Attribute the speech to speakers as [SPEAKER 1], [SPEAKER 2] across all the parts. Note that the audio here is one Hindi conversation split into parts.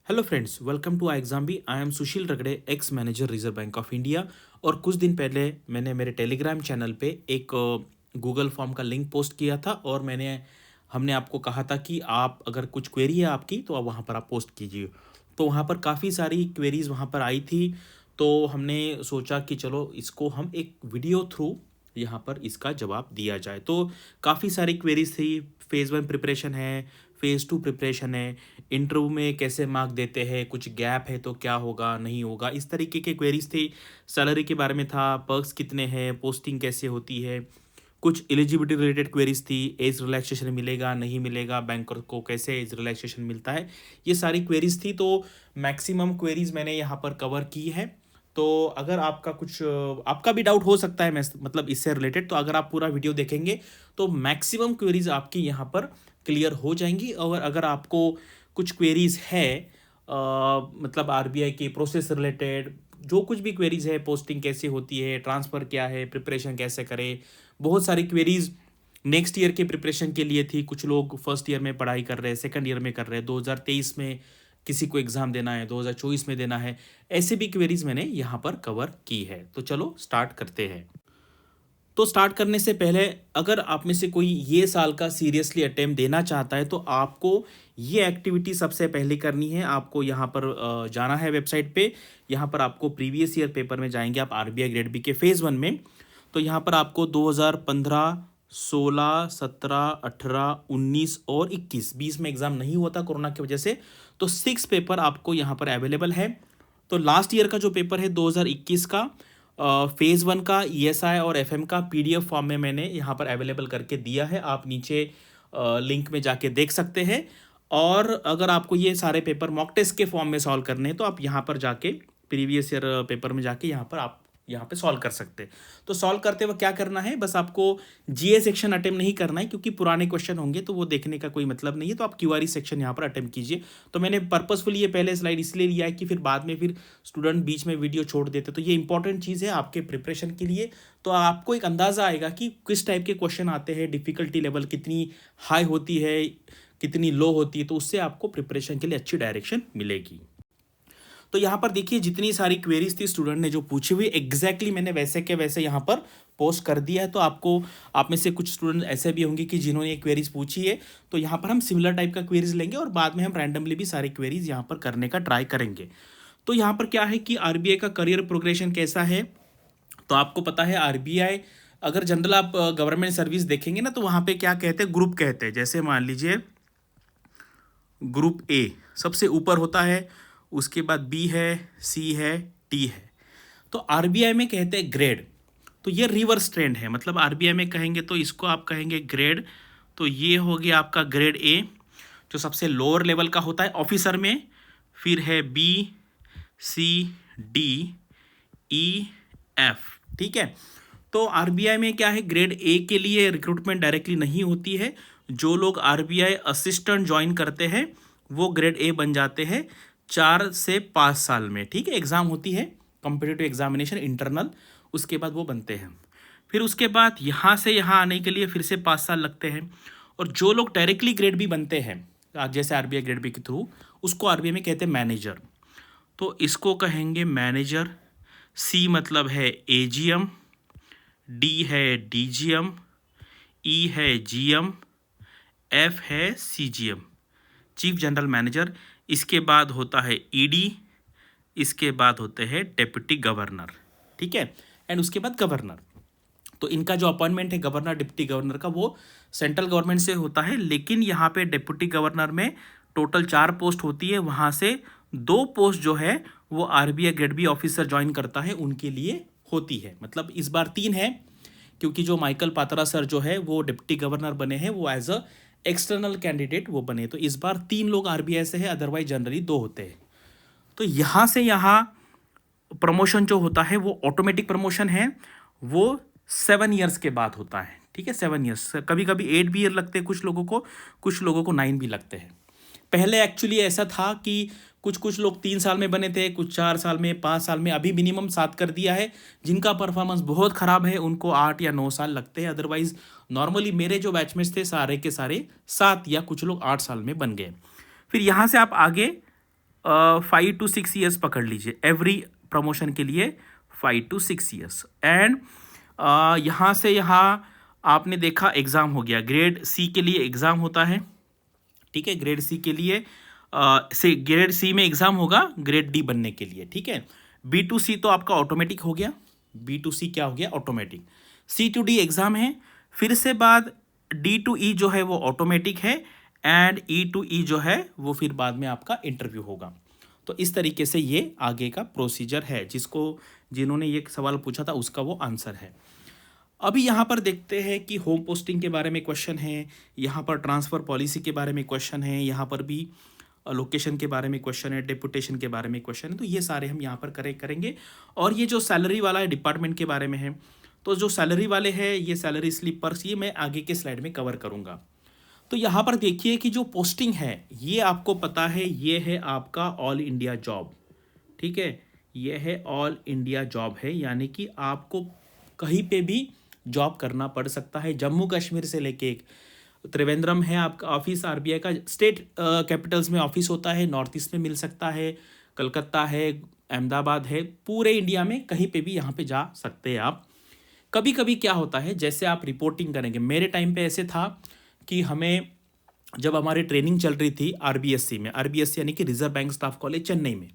[SPEAKER 1] Hello friends, welcome to I exam B. I am Sushil Ragade, ex manager Reserve Bank of India. और कुछ दिन पहले मैंने मेरे टेलीग्राम चैनल पे एक गूगल फॉर्म का लिंक पोस्ट किया था और हमने आपको कहा था कि आप अगर कुछ क्वेरी है आपकी तो आप वहाँ पर आप पोस्ट कीजिए। तो वहाँ पर काफ़ी सारी क्वेरीज वहाँ पर आई थी। तो हमने सोचा कि चलो इसको हम एक वीडियो थ्रू यहाँ पर इसका जवाब दिया जाए। तो काफ़ी सारी क्वेरीज थी। फेज़ वन प्रिपरेशन है, फेज़ टू प्रिपरेशन है, इंटरव्यू में कैसे मार्क देते हैं, कुछ गैप है तो क्या होगा नहीं होगा, इस तरीके के क्वेरीज थी। सैलरी के बारे में था, पर्क्स कितने हैं, पोस्टिंग कैसे होती है, कुछ एलिजिबिलिटी रिलेटेड क्वेरीज थी, एज रिलैक्सेशन मिलेगा नहीं मिलेगा, बैंकर को कैसे एज रिलैक्सेशन मिलता है, ये सारी क्वेरीज थी। तो मैक्सिमम क्वेरीज मैंने यहाँ पर कवर की है। तो अगर आपका कुछ आपका भी डाउट हो सकता है, मैं मतलब इससे रिलेटेड, तो अगर आप पूरा वीडियो देखेंगे तो मैक्सिमम क्वेरीज आपकी यहाँ पर क्लियर हो जाएंगी। और अगर आपको कुछ क्वेरीज है मतलब आरबीआई के प्रोसेस रिलेटेड, जो कुछ भी क्वेरीज है, पोस्टिंग कैसे होती है, ट्रांसफ़र क्या है, प्रिपरेशन कैसे करें, बहुत सारी क्वेरीज नेक्स्ट ईयर के प्रिपरेशन के लिए थी। कुछ लोग फर्स्ट ईयर में पढ़ाई कर रहे हैं, सेकंड ईयर में कर रहे हैं, 2023 में किसी को एग्ज़ाम देना है, 2024 में देना है, ऐसे भी क्वेरीज मैंने यहाँ पर कवर की है। तो चलो स्टार्ट करते हैं। तो स्टार्ट करने से पहले, अगर आप में से कोई ये साल का सीरियसली अटेम्प्ट देना चाहता है तो आपको ये एक्टिविटी सबसे पहले करनी है। आपको यहाँ पर जाना है वेबसाइट पे। यहाँ पर आपको प्रीवियस ईयर पेपर में जाएंगे आप, आरबीआई ग्रेड बी के फेज़ वन में। तो यहाँ पर आपको 2015, 16, 17, 18, 19 और 21, 20 में एग्ज़ाम नहीं हुआ था कोरोना की वजह से। तो 6 पेपर आपको यहाँ पर अवेलेबल है। तो लास्ट ईयर का जो पेपर है 2021 का, फेज़ वन का ईएसआई और एफएम का पीडीएफ फॉर्म में मैंने यहाँ पर अवेलेबल करके दिया है। आप नीचे लिंक में जाके देख सकते हैं। और अगर आपको ये सारे पेपर मॉक टेस्ट के फॉर्म में सॉल्व करने हैं तो आप यहाँ पर जाके प्रीवियस ईयर पेपर में जाके यहाँ पर आप यहाँ पे सॉल्व कर सकते हैं। तो सॉल्व करते वक्त क्या करना है, बस आपको जीए सेक्शन अटेम्प्ट नहीं करना है, क्योंकि पुराने क्वेश्चन होंगे तो वो देखने का कोई मतलब नहीं है। तो आप क्यूआरई सेक्शन यहाँ पर अटेम्प्ट कीजिए। तो मैंने पर्पसफुली ये पहले स्लाइड इसलिए लिया है कि फिर बाद में फिर स्टूडेंट बीच में वीडियो छोड़ देते, तो ये इंपॉर्टेंट चीज़ है आपके प्रिपरेशन के लिए। तो आपको एक अंदाज़ा आएगा कि किस टाइप के क्वेश्चन आते हैं, डिफ़िकल्टी लेवल कितनी हाई होती है, कितनी लो होती है। तो उससे आपको प्रिपरेशन के लिए अच्छी डायरेक्शन मिलेगी। तो यहाँ पर देखिए, जितनी सारी क्वेरीज थी स्टूडेंट ने जो पूछी हुई, एग्जैक्टली मैंने वैसे के वैसे यहाँ पर पोस्ट कर दिया है। तो आपको, आप में से कुछ स्टूडेंट ऐसे भी होंगे कि जिन्होंने ये क्वेरीज पूछी है। तो यहाँ पर हम सिमिलर टाइप का क्वेरीज लेंगे और बाद में हम रैंडमली भी सारी क्वेरीज यहाँ पर करने का ट्राई करेंगे। तो यहाँ पर क्या है कि आरबीआई का करियर प्रोग्रेशन कैसा है। तो आपको पता है आरबीआई, अगर जनरल आप गवर्नमेंट सर्विस देखेंगे ना, तो वहाँ पे क्या कहते हैं, ग्रुप कहते हैं। जैसे मान लीजिए ग्रुप ए सबसे ऊपर होता है, उसके बाद बी है, सी है, टी है। तो आरबीआई में कहते हैं ग्रेड। तो ये रिवर्स ट्रेंड है, मतलब आरबीआई में कहेंगे तो इसको आप कहेंगे ग्रेड। तो ये हो गया आपका ग्रेड ए, जो सबसे लोअर लेवल का होता है ऑफिसर में। फिर है बी, सी, डी, ई, एफ। ठीक है। तो आरबीआई में क्या है, ग्रेड ए के लिए रिक्रूटमेंट डायरेक्टली नहीं होती है। जो लोग आरबीआई असिस्टेंट ज्वाइन करते हैं वो ग्रेड ए बन जाते हैं 4 से 5 साल में। ठीक है, एग्ज़ाम होती है कॉम्पिटिटिव एग्जामिनेशन इंटरनल, उसके बाद वो बनते हैं। फिर उसके बाद यहाँ से यहाँ आने के लिए फिर से 5 साल लगते हैं। और जो लोग डायरेक्टली ग्रेड बी बनते हैं, जैसे आरबीआई ग्रेड बी के थ्रू, उसको आरबीआई में कहते हैं मैनेजर। तो इसको कहेंगे मैनेजर। सी मतलब है एजीएम, डी है डीजीएम, ई है जीएम, एफ है सीजीएम, चीफ जनरल मैनेजर। इसके बाद होता है ईडी, इसके बाद होते हैं डेप्यूटी गवर्नर। ठीक है, एंड उसके बाद गवर्नर। तो इनका जो अपॉइंटमेंट है गवर्नर डिप्टी गवर्नर का, वो सेंट्रल गवर्नमेंट से होता है। लेकिन यहाँ पे डिप्टी गवर्नर में टोटल 4 पोस्ट होती है, वहाँ से 2 पोस्ट जो है वो RBI grade B officer join करता है उनके लिए होती है। मतलब इस बार 3 है, क्योंकि जो माइकल पात्रा सर जो है वो डिप्टी गवर्नर बने हैं, वो एज अ एक्सटर्नल कैंडिडेट वो बने। तो इस बार 3 लोग आरबीआई से है, अदरवाइज जनरली 2 होते हैं। तो यहाँ से यहाँ प्रमोशन जो होता है वो ऑटोमेटिक प्रमोशन है, वो 7 ईयर्स के बाद होता है। ठीक है, 7 ईयर्स, कभी कभी 8 भी ईयर लगते हैं कुछ लोगों को, कुछ लोगों को 9 भी लगते हैं। पहले एक्चुअली ऐसा था कि कुछ लोग 3 साल में बने थे, कुछ 4 साल में, 5 साल में। अभी मिनिमम 7 कर दिया है। जिनका परफॉर्मेंस बहुत ख़राब है उनको 8 या 9 साल लगते हैं। अदरवाइज नॉर्मली मेरे जो बैचमेट्स थे सारे के सारे 7 या कुछ लोग 8 साल में बन गए। फिर यहाँ से आप आगे 5 to 6 ईयर्स पकड़ लीजिए, एवरी प्रमोशन के लिए 5 to 6 ईयर्स। एंड यहाँ से यहाँ आपने देखा एग्ज़ाम हो गया, ग्रेड सी के लिए एग्ज़ाम होता है, ठीक है। ग्रेड सी के लिए से ग्रेड सी में एग्ज़ाम होगा ग्रेड डी बनने के लिए, ठीक है। B to C तो आपका ऑटोमेटिक हो गया, B to C क्या हो गया, automatic. C to D exam है, फिर से बाद D to E जो है वो ऑटोमेटिक है, एंड E to E जो है वो फिर बाद में आपका इंटरव्यू होगा। तो इस तरीके से ये आगे का प्रोसीजर है, जिन्होंने ये सवाल पूछा था उसका वो आंसर है। अभी यहाँ पर देखते हैं कि होम पोस्टिंग के बारे में क्वेश्चन है, यहाँ पर ट्रांसफ़र पॉलिसी के बारे में क्वेश्चन है, यहाँ पर भी लोकेशन के बारे में क्वेश्चन है, डेपुटेशन के बारे में क्वेश्चन है। तो ये सारे हम यहाँ पर करेंगे। और ये जो सैलरी वाला है डिपार्टमेंट के बारे में है, तो जो सैलरी वाले हैं ये सैलरी स्लिपर्स ये मैं आगे के स्लाइड में कवर करूँगा। तो यहाँ पर देखिए कि जो पोस्टिंग है ये आपको पता है, ये है आपका ऑल इंडिया जॉब, ठीक है। ये है ऑल इंडिया जॉब है, यानी कि आपको कहीं पे भी जॉब करना पड़ सकता है। जम्मू कश्मीर से लेके एक त्रिवेंद्रम है आपका ऑफिस, आरबीआई का स्टेट कैपिटल्स में ऑफिस होता है, नॉर्थ ईस्ट में मिल सकता है, कलकत्ता है, अहमदाबाद है, पूरे इंडिया में कहीं पे भी यहाँ पे जा सकते हैं आप। कभी कभी क्या होता है, जैसे आप रिपोर्टिंग करेंगे, मेरे टाइम पे ऐसे था कि हमें जब हमारी ट्रेनिंग चल रही थी आरबीएससी में, आरबीएससी यानी कि reserve bank staff college Chennai में,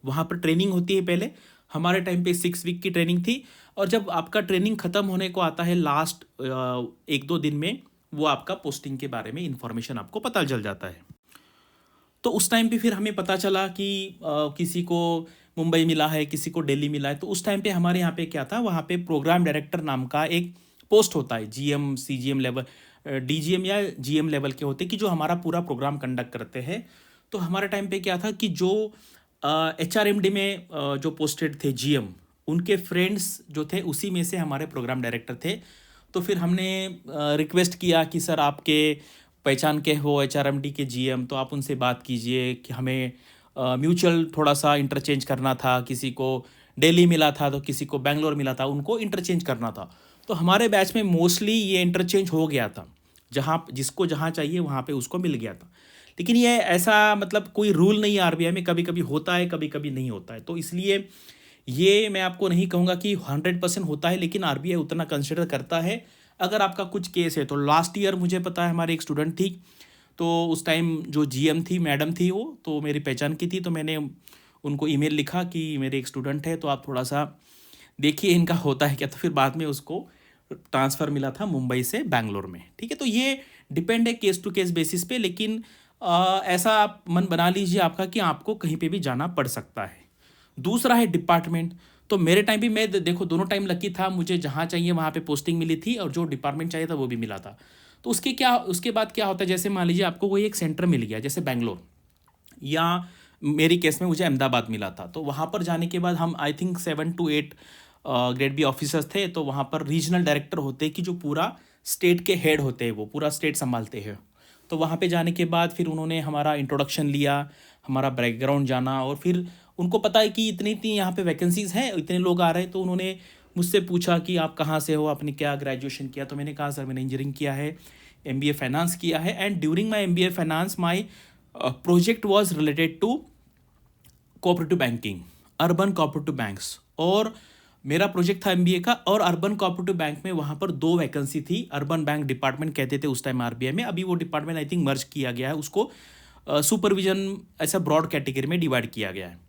[SPEAKER 1] वहाँ पर ट्रेनिंग होती है। पहले हमारे टाइम पे 6 वीक की ट्रेनिंग थी, और जब आपका ट्रेनिंग ख़त्म होने को आता है लास्ट 1-2 दिन में, वो आपका पोस्टिंग के बारे में इंफॉर्मेशन आपको पता चल जाता है। तो उस टाइम पे फिर हमें पता चला कि किसी को मुंबई मिला है, किसी को दिल्ली मिला है। तो उस टाइम पे हमारे यहाँ पे क्या था, वहाँ पे प्रोग्राम डायरेक्टर नाम का एक पोस्ट होता है, जीएम सीजीएम लेवल, डीजीएम या जीएम लेवल के होते, कि जो हमारा पूरा प्रोग्राम कंडक्ट करते हैं। तो हमारे टाइम पे क्या था कि जो एचआरएमडी में जो पोस्टेड थे जीएम, उनके फ्रेंड्स जो थे उसी में से हमारे प्रोग्राम डायरेक्टर थे। तो फिर हमने रिक्वेस्ट किया कि सर आपके पहचान के हो एचआरएमडी के जीएम, तो आप उनसे बात कीजिए कि हमें म्यूचुअल थोड़ा सा इंटरचेंज करना था, किसी को दिल्ली मिला था तो किसी को बेंगलोर मिला था, उनको इंटरचेंज करना था। तो हमारे बैच में मोस्टली ये इंटरचेंज हो गया था, जहाँ जिसको जहाँ चाहिए वहाँ पे उसको मिल गया था। लेकिन ये ऐसा मतलब कोई रूल नहीं है आरबीआई में, कभी कभी होता है कभी कभी नहीं होता है। तो इसलिए ये मैं आपको नहीं कहूँगा कि 100% होता है, लेकिन आरबीआई उतना कंसिडर करता है। अगर आपका कुछ केस है तो लास्ट ईयर मुझे पता है हमारी एक स्टूडेंट थी, तो उस टाइम जो जीएम थी मैडम थी, वो तो मेरी पहचान की थी। तो मैंने उनको ईमेल लिखा कि मेरे एक स्टूडेंट है, तो आप थोड़ा सा देखिए इनका होता है क्या। तो फिर बाद में उसको ट्रांसफ़र मिला था मुंबई से बैंगलोर में, ठीक है। तो ये डिपेंड है केस टू केस बेसिस पे, लेकिन ऐसा आप मन बना लीजिए आपका कि आपको कहीं पे भी जाना पड़ सकता है। दूसरा है डिपार्टमेंट। तो मेरे टाइम भी मैं देखो दोनों टाइम लकी था, मुझे जहाँ चाहिए वहाँ पे पोस्टिंग मिली थी, और जो डिपार्टमेंट चाहिए था वो भी मिला था। तो उसके बाद क्या होता है, जैसे मान लीजिए आपको कोई एक सेंटर मिल गया, जैसे बैंगलोर, या मेरी केस में मुझे अहमदाबाद मिला था। तो वहाँ पर जाने के बाद हम I think 7 to 8 grade B officers थे। तो वहाँ पर रीजनल डायरेक्टर होते हैं कि जो पूरा स्टेट के हेड होते हैं, वो पूरा स्टेट संभालते हैं। तो वहाँ पे जाने के बाद फिर उन्होंने हमारा इंट्रोडक्शन लिया, हमारा बैकग्राउंड जाना, और फिर उनको पता है कि इतनी इतनी यहाँ पे वैकेंसीज़ हैं, इतने लोग आ रहे हैं। तो उन्होंने मुझसे पूछा कि आप कहाँ से हो, आपने क्या ग्रेजुएशन किया। तो मैंने कहा सर मैंने इंजीनियरिंग किया है, एमबीए फाइनेंस किया है, and during my MBA finance my project was related to cooperative banking, urban cooperative banks. और मेरा प्रोजेक्ट था एमबीए का, और अर्बन कोऑपरेटिव बैंक में वहाँ पर 2 वैकेंसी थी। अर्बन बैंक डिपार्टमेंट कहते थे उस टाइम आरबीआई में, अभी वो डिपार्टमेंट आई थिंक मर्ज किया गया है, उसको सुपरविजन ऐसा ब्रॉड कैटेगरी में डिवाइड किया गया है।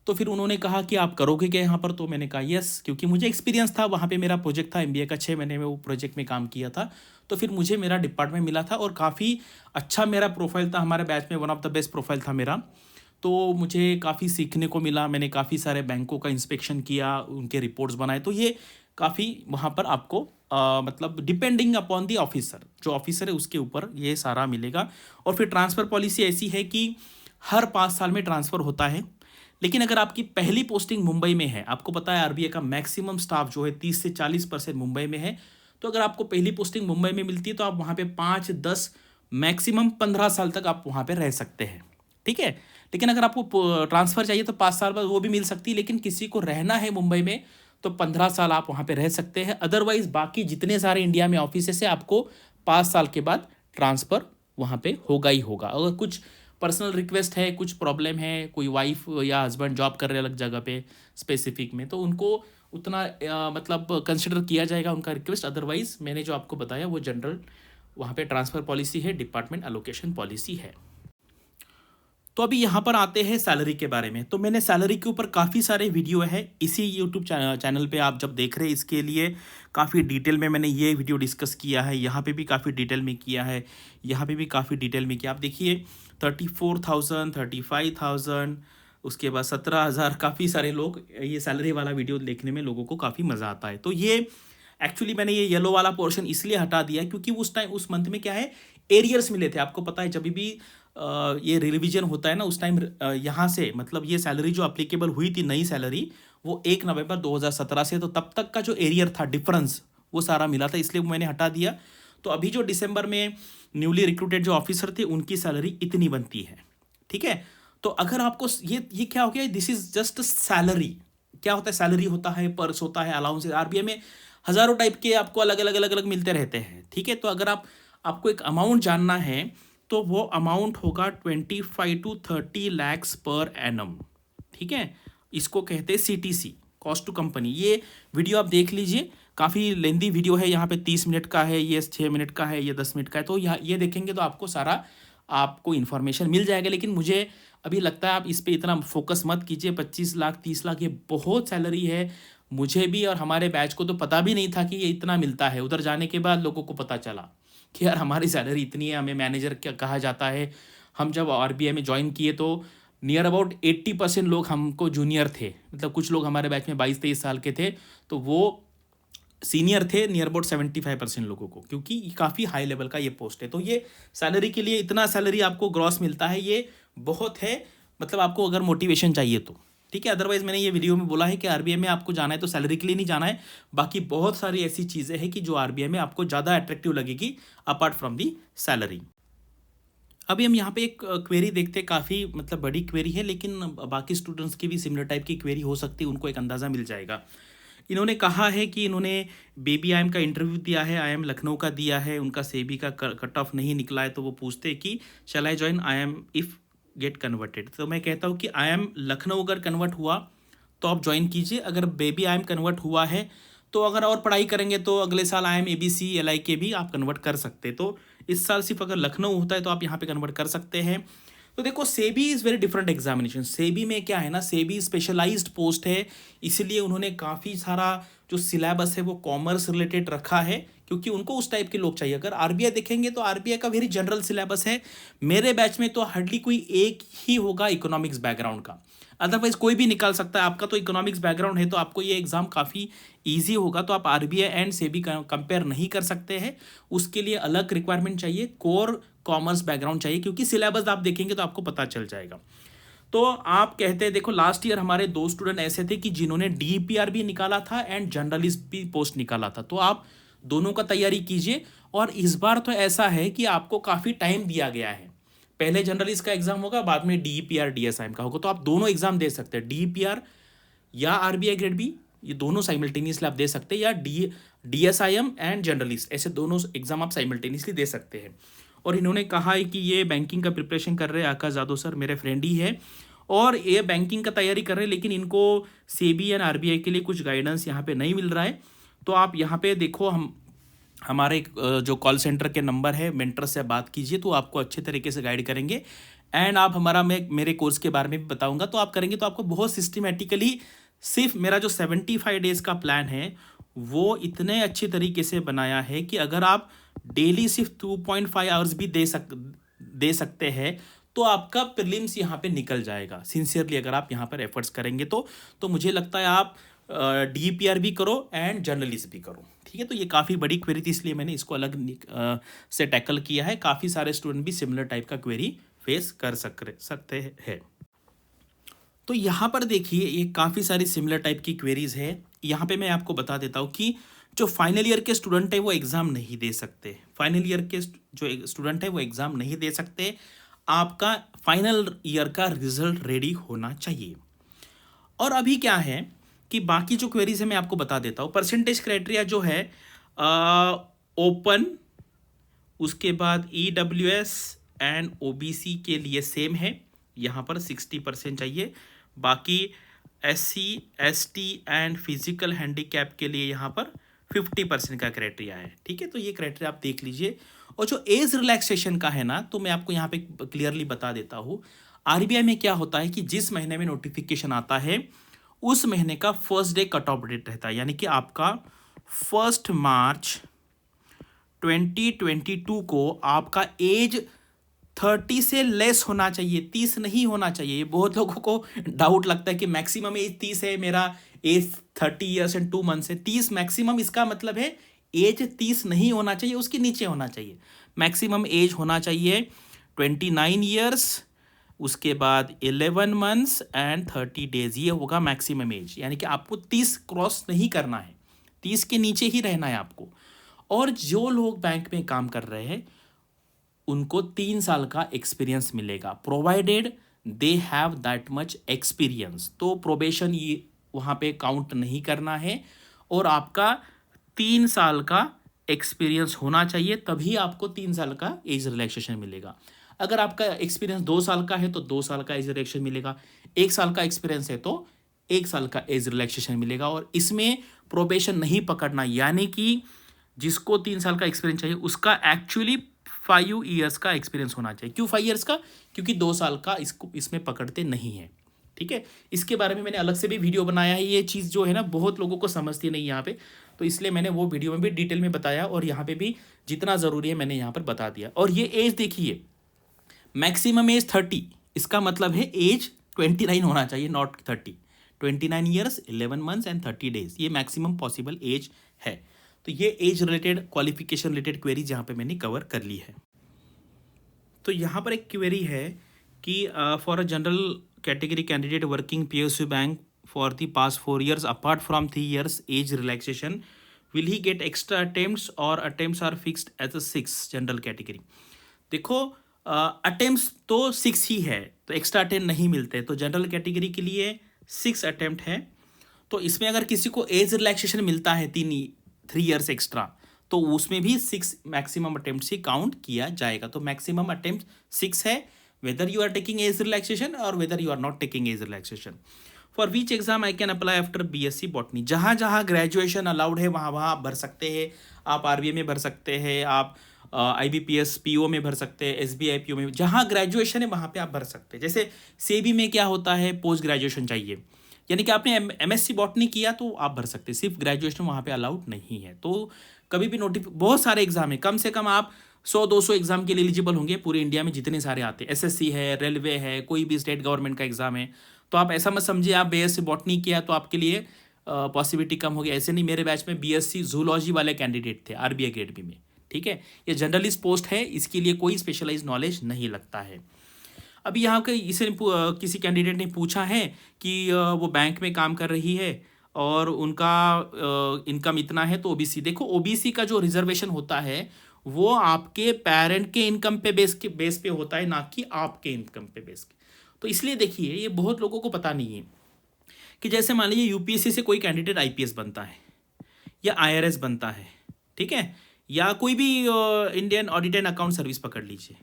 [SPEAKER 1] तो फिर उन्होंने कहा कि आप करोगे क्या यहाँ पर। तो मैंने कहा यस, क्योंकि मुझे एक्सपीरियंस था, वहाँ पे मेरा प्रोजेक्ट था एमबीए का, 6 महीने में वो प्रोजेक्ट में काम किया था। तो फिर मुझे मेरा डिपार्टमेंट मिला था, और काफ़ी अच्छा मेरा प्रोफाइल था, हमारे बैच में one of the best profile था मेरा। तो मुझे काफ़ी सीखने को मिला, मैंने काफ़ी सारे बैंकों का इंस्पेक्शन किया, उनके रिपोर्ट्स बनाए। तो ये काफ़ी वहाँ पर आपको मतलब डिपेंडिंग अपॉन दी ऑफिसर, जो ऑफिसर है उसके ऊपर ये सारा मिलेगा। और फिर ट्रांसफ़र पॉलिसी ऐसी है कि हर 5 साल में ट्रांसफ़र होता है। लेकिन अगर आपकी पहली पोस्टिंग मुंबई में है, आपको पता है आरबीआई का मैक्सिमम स्टाफ जो है 30 से 40% मुंबई में है। तो अगर आपको पहली पोस्टिंग मुंबई में मिलती है तो आप वहाँ पे 5-10 मैक्सिमम 15 साल तक आप वहाँ पे रह सकते हैं, ठीक है। लेकिन अगर आपको ट्रांसफ़र चाहिए तो 5 साल बाद वो भी मिल सकती है, लेकिन किसी को रहना है मुंबई में तो 15 साल आप वहाँ पे रह सकते हैं। अदरवाइज़ बाकी जितने सारे इंडिया में ऑफिस है आपको 5 साल के बाद ट्रांसफ़र वहाँ पे होगा ही होगा। अगर कुछ पर्सनल रिक्वेस्ट है, कुछ प्रॉब्लम है, कोई वाइफ या हस्बैंड जॉब कर रहे अलग जगह पे स्पेसिफिक में, तो उनको उतना मतलब कंसिडर किया जाएगा उनका रिक्वेस्ट। अदरवाइज मैंने जो आपको बताया वो जनरल वहाँ पे ट्रांसफ़र पॉलिसी है, डिपार्टमेंट एलोकेशन पॉलिसी है। तो अभी यहाँ पर आते हैं सैलरी के बारे में। तो मैंने सैलरी के ऊपर काफ़ी सारे वीडियो है इसी यूट्यूब चैनल पे, आप जब देख रहे हैं इसके लिए काफ़ी डिटेल में मैंने ये वीडियो डिस्कस किया है, यहाँ पे भी काफ़ी डिटेल में किया है, यहाँ पे भी काफ़ी डिटेल में किया। आप देखिए 34,000, 35,000, उसके बाद 17,000, काफ़ी सारे लोग ये सैलरी वाला वीडियो देखने में लोगों को काफ़ी मज़ा आता है। तो ये एक्चुअली मैंने ये येलो वाला पोर्शन इसलिए हटा दिया क्योंकि उस टाइम उस मंथ में क्या है, एरियर्स मिले थे। आपको पता है जब भी ये रिविजन होता है ना, उस टाइम यहाँ से मतलब ये सैलरी जो अप्लीकेबल हुई थी, नई सैलरी, वो 1 नवंबर 2017 से, तो तब तक का जो एरियर था, डिफरेंस, वो सारा मिला था, इसलिए मैंने हटा दिया। तो अभी जो दिसंबर में न्यूली रिक्रूटेड जो ऑफिसर थे उनकी सैलरी इतनी बनती है, ठीक है। तो अगर आपको ये क्या हो गया, दिस इज जस्ट सैलरी। क्या होता है, सैलरी होता है, पर्स होता है, अलाउंस। आरबीआई में हज़ारों टाइप के आपको अलग अलग अलग अलग मिलते रहते हैं, ठीक है। तो अगर आपको एक अमाउंट जानना है तो वो अमाउंट होगा 25 to 30 lakhs पर एनम, ठीक है। इसको कहते हैं CTC, कॉस्ट टू कंपनी। ये वीडियो आप देख लीजिए, काफ़ी लेंदी वीडियो है, यहाँ पे 30 मिनट का है, ये 6 मिनट का है, ये 10 मिनट का है। तो यहाँ ये देखेंगे तो आपको सारा आपको इन्फॉर्मेशन मिल जाएगा। लेकिन मुझे अभी लगता है आप इस पर इतना फोकस मत कीजिए। 25 लाख 30 लाख ये बहुत सैलरी है। मुझे भी और हमारे बैच को तो पता भी नहीं था कि ये इतना मिलता है। उधर जाने के बाद लोगों को पता चला कि यार हमारी सैलरी इतनी है, हमें मैनेजर क्या कहा जाता है। हम जब आरबीआई में ज्वाइन किए तो नियर अबाउट 80% लोग हमको जूनियर थे, मतलब कुछ लोग हमारे बैच में 22-23 साल के थे, तो वो सीनियर थे नियर अबाउट 75% लोगों को, क्योंकि ये काफ़ी हाई लेवल का ये पोस्ट है। तो ये सैलरी के लिए इतना सैलरी आपको ग्रॉस मिलता है, ये बहुत है। मतलब आपको अगर मोटिवेशन चाहिए तो ठीक है। अदरवाइज मैंने ये वीडियो में बोला है कि आरबीआई में आपको जाना है तो सैलरी के लिए नहीं जाना है, बाकी बहुत सारी ऐसी चीज़ें हैं कि जो आरबीआई में आपको ज़्यादा अट्रैक्टिव लगेगी अपार्ट फ्रॉम दी सैलरी। अभी हम यहाँ पे एक क्वेरी देखते हैं, काफ़ी मतलब बड़ी क्वेरी है, लेकिन बाकी स्टूडेंट्स की भी सिमिलर टाइप की क्वेरी हो सकती है, उनको एक अंदाज़ा मिल जाएगा। इन्होंने कहा है कि इन्होंने बेबी आईएम का इंटरव्यू दिया है, आईएम लखनऊ का दिया है, उनका सेबी का कट ऑफ नहीं निकला है, तो वो पूछते हैं कि shall I join IIM if get converted. तो मैं कहता हूँ कि आईएम लखनऊ अगर कन्वर्ट हुआ तो आप ज्वाइन कीजिए। अगर बेबी आईएम कन्वर्ट हुआ है तो अगर और पढ़ाई करेंगे तो अगले साल आईएम एबीसी एलआई के भी आप कन्वर्ट कर सकते। तो इस साल सिर्फ अगर लखनऊ होता है तो आप यहाँ पे कन्वर्ट कर सकते हैं। तो देखो SEBI is very different examination. SEBI में क्या है ना, सेबी स्पेशलाइज्ड पोस्ट है, इसलिए उन्होंने काफ़ी सारा जो सिलेबस है वो कॉमर्स रिलेटेड रखा है, क्योंकि उनको उस टाइप के लोग चाहिए। अगर आरबीआई देखेंगे तो आरबीआई का वेरी जनरल सिलेबस है। मेरे बैच में तो हार्डली कोई एक ही होगा इकोनॉमिक्स बैकग्राउंड का, अदरवाइज कोई भी निकाल सकता है। आपका तो इकोनॉमिक्स बैकग्राउंड है तो आपको ये एग्ज़ाम काफ़ी ईजी होगा। तो आप आरबीआई एंड सेबी कंपेयर नहीं कर सकते हैं, उसके लिए अलग रिक्वायरमेंट चाहिए, कोर कॉमर्स बैकग्राउंड चाहिए, क्योंकि सिलेबस आप देखेंगे तो आपको पता चल जाएगा। तो आप कहते हैं, देखो लास्ट ईयर हमारे 2 स्टूडेंट ऐसे थे कि जिन्होंने डीपीआर भी निकाला था एंड जर्नलिस्ट भी पोस्ट निकाला था। तो आप दोनों का तैयारी कीजिए। और इस बार तो ऐसा है कि आपको काफ़ी टाइम दिया गया है। पहले जर्नलिस्ट का एग्जाम होगा, बाद में डीपीआर डीएसआईएम का होगा, तो आप दोनों एग्जाम दे सकते हैं, डीपीआर या आरबीआई ग्रेड बी, ये दोनों साइमल्टेनियसली आप दे सकते हैं, या डीएसआईएम एंड जर्नलिस्ट, ऐसे दोनों एग्जाम आप साइमल्टेनियसली दे सकते हैं। और इन्होंने कहा है कि ये बैंकिंग का प्रिपरेशन कर रहे हैं, आकाश जादव सर मेरे फ्रेंड ही है, और ये बैंकिंग का तैयारी कर रहे हैं, लेकिन इनको सेबी एंड आरबीआई के लिए कुछ गाइडेंस यहाँ पे नहीं मिल रहा है। तो आप यहाँ पे देखो, हमारे जो कॉल सेंटर के नंबर है, मेंटर से बात कीजिए, तो आपको अच्छे तरीके से गाइड करेंगे। एंड आप मेरे कोर्स के बारे में भी बताऊंगा, तो आप करेंगे तो आपको बहुत सिस्टमेटिकली, सिर्फ मेरा जो 75 डेज़ का प्लान है वो इतने अच्छे तरीके से बनाया है कि अगर आप डेली सिर्फ 2.5 आवर्स भी दे सकते हैं तो आपका प्रीलिम्स यहाँ पे निकल जाएगा। सिंसियरली अगर आप यहाँ पर एफर्ट्स करेंगे तो मुझे लगता है आप डीपीआर भी करो एंड जर्नलिस्ट भी करो, ठीक है। तो ये काफ़ी बड़ी क्वेरी थी, इसलिए मैंने इसको अलग से टैकल किया है। काफ़ी सारे स्टूडेंट भी सिमिलर टाइप का क्वेरी फेस कर सकते हैं। तो यहाँ पर देखिए, ये काफ़ी सारी सिमिलर टाइप की क्वेरीज है। यहाँ पे मैं आपको बता देता हूँ कि जो फाइनल ईयर के स्टूडेंट है वो एग्ज़ाम नहीं दे सकते। फाइनल ईयर के जो स्टूडेंट है वो एग्ज़ाम नहीं दे सकते। आपका फाइनल ईयर का रिजल्ट रेडी होना चाहिए। और अभी क्या है कि बाकी जो क्वेरीज है मैं आपको बता देता हूँ। परसेंटेज क्राइटेरिया जो है ओपन, उसके बाद EWS, एंड ओबीसी के लिए सेम है, यहाँ पर 60% चाहिए। बाकी SC, ST and physical handicap के लिए यहाँ पर 50% का क्राइटेरिया है। ठीक है, तो ये क्राइटेरिया आप देख लीजिए। और जो एज रिलैक्सेशन का है ना, तो मैं आपको यहाँ पे क्लियरली बता देता हूँ। आरबीआई में क्या होता है कि जिस महीने में नोटिफिकेशन आता है उस महीने का first day cut off date रहता है, यानी कि आपका 1 मार्च 2022 को आपका एज 30 से लेस होना चाहिए, 30 नहीं होना चाहिए। ये बहुत लोगों को डाउट लगता है कि मैक्सिमम एज 30 है, मेरा एज 30 ईयर्स एंड 2 मंथ्स है। 30 मैक्सिमम, इसका मतलब है एज 30 नहीं होना चाहिए, उसके नीचे होना चाहिए। मैक्सिमम एज होना चाहिए 29 ईयर्स, उसके बाद 11 मंथ्स एंड 30 डेज, ये होगा मैक्सिमम एज। यानी कि आपको 30 क्रॉस नहीं करना है, 30 के नीचे ही रहना है आपको। और जो लोग बैंक में काम कर रहे हैं उनको 3 साल का एक्सपीरियंस मिलेगा, provided they have that much experience. तो प्रोबेशन ये वहाँ पे काउंट नहीं करना है, और आपका 3 साल का एक्सपीरियंस होना चाहिए, तभी आपको 3 साल का एज रिलैक्सेशन मिलेगा। अगर आपका एक्सपीरियंस 2 साल का है तो 2 साल का एज रिलैक्सेशन मिलेगा, 1 साल का एक्सपीरियंस है तो 1 साल का एज रिलैक्सेशन मिलेगा। और इसमें प्रोबेशन नहीं पकड़ना, यानी कि जिसको 3 साल का एक्सपीरियंस चाहिए उसका एक्चुअली 5 ईयर्स का एक्सपीरियंस होना चाहिए। क्यों 5 ईयर्स का? क्योंकि 2 साल का इसको इसमें पकड़ते नहीं है। ठीक है, इसके बारे में मैंने अलग से भी वीडियो बनाया है। ये चीज़ जो है ना, बहुत लोगों को समझती नहीं यहाँ पे, तो इसलिए मैंने वो वीडियो में भी डिटेल में बताया, और यहाँ पे भी जितना ज़रूरी है मैंने यहाँ पर बता दिया। और ये एज देखिए, मैक्सिमम एज 30, इसका मतलब है एज 29 होना चाहिए, not 30। 29 years, 11 months and 30 days, ये मैक्सिमम पॉसिबल एज है। तो ये age related, qualification related queries यहाँ पे मैंने कवर कर ली है। तो यहाँ पर एक क्वेरी है कि for a general category candidate working PSU bank for the past 4 years apart from 3 years age relaxation, will he get extra attempts और attempts are fixed as a 6 general category. देखो, अटेम्प्ट्स तो 6 ही है, तो एक्स्ट्रा अटेम्प्ट नहीं मिलते। तो जनरल कैटेगरी के लिए 6 अटेम्प्ट है, तो इसमें अगर किसी को एज रिलैक्सेशन मिलता है 3 ईयर्स एक्स्ट्रा, तो उसमें भी 6 मैक्सिमम अटेम्प्ट ही काउंट किया जाएगा। तो मैक्सिमम अटेम्प्ट 6 है, whether you are taking age relaxation और whether you are not taking age relaxation. For which exam I can apply after BSc botany, जहाँ जहाँ ग्रेजुएशन अलाउड है वहाँ वहाँ आप भर सकते हैं। आप आरबीआई में भर सकते हैं, आप आईबीपीएस पीओ में भर सकते हैं, एसबीआई पीओ में, जहाँ ग्रेजुएशन है वहाँ पे आप भर सकते हैं। जैसे सेबी में क्या होता है, पोस्ट ग्रेजुएशन चाहिए, यानी कि आपने एमएससी बॉटनी किया तो आप भर सकते हैं, सिर्फ ग्रेजुएशन वहाँ पे अलाउड नहीं है। तो कभी भी बहुत सारे एग्जाम है, कम से कम आप 100-200 एग्जाम के लिए एलिजिबल होंगे पूरे इंडिया में, जितने सारे आते हैं। एसएससी है, रेलवे है, कोई भी स्टेट गवर्नमेंट का एग्जाम है। तो आप ऐसा मत समझिए आप बीएससी बॉटनी किया तो आपके लिए पॉसिबिलिटी कम होगी, ऐसे नहीं। मेरे बैच में बीएससी जूलॉजी वाले कैंडिडेट थे आरबीआई अकेडमी में। ठीक है, ये जनरलिस्ट पोस्ट है, इसके लिए कोई स्पेशलाइज नॉलेज नहीं लगता है। अभी यहाँ के किसी कैंडिडेट ने पूछा है कि वो बैंक में काम कर रही है और उनका इनकम इतना है, तो ओबीसी। देखो, ओबीसी का जो रिजर्वेशन होता है वो आपके पेरेंट के इनकम पे बेस पे होता है, ना कि आपके इनकम पे बेस के। तो इसलिए देखिए, ये बहुत लोगों को पता नहीं है कि जैसे मान लीजिए यूपीएससी से कोई कैंडिडेट आईपीएस बनता है या आईआरएस बनता है, ठीक है, या कोई भी Indian audit and account service पकड़ लीजिए,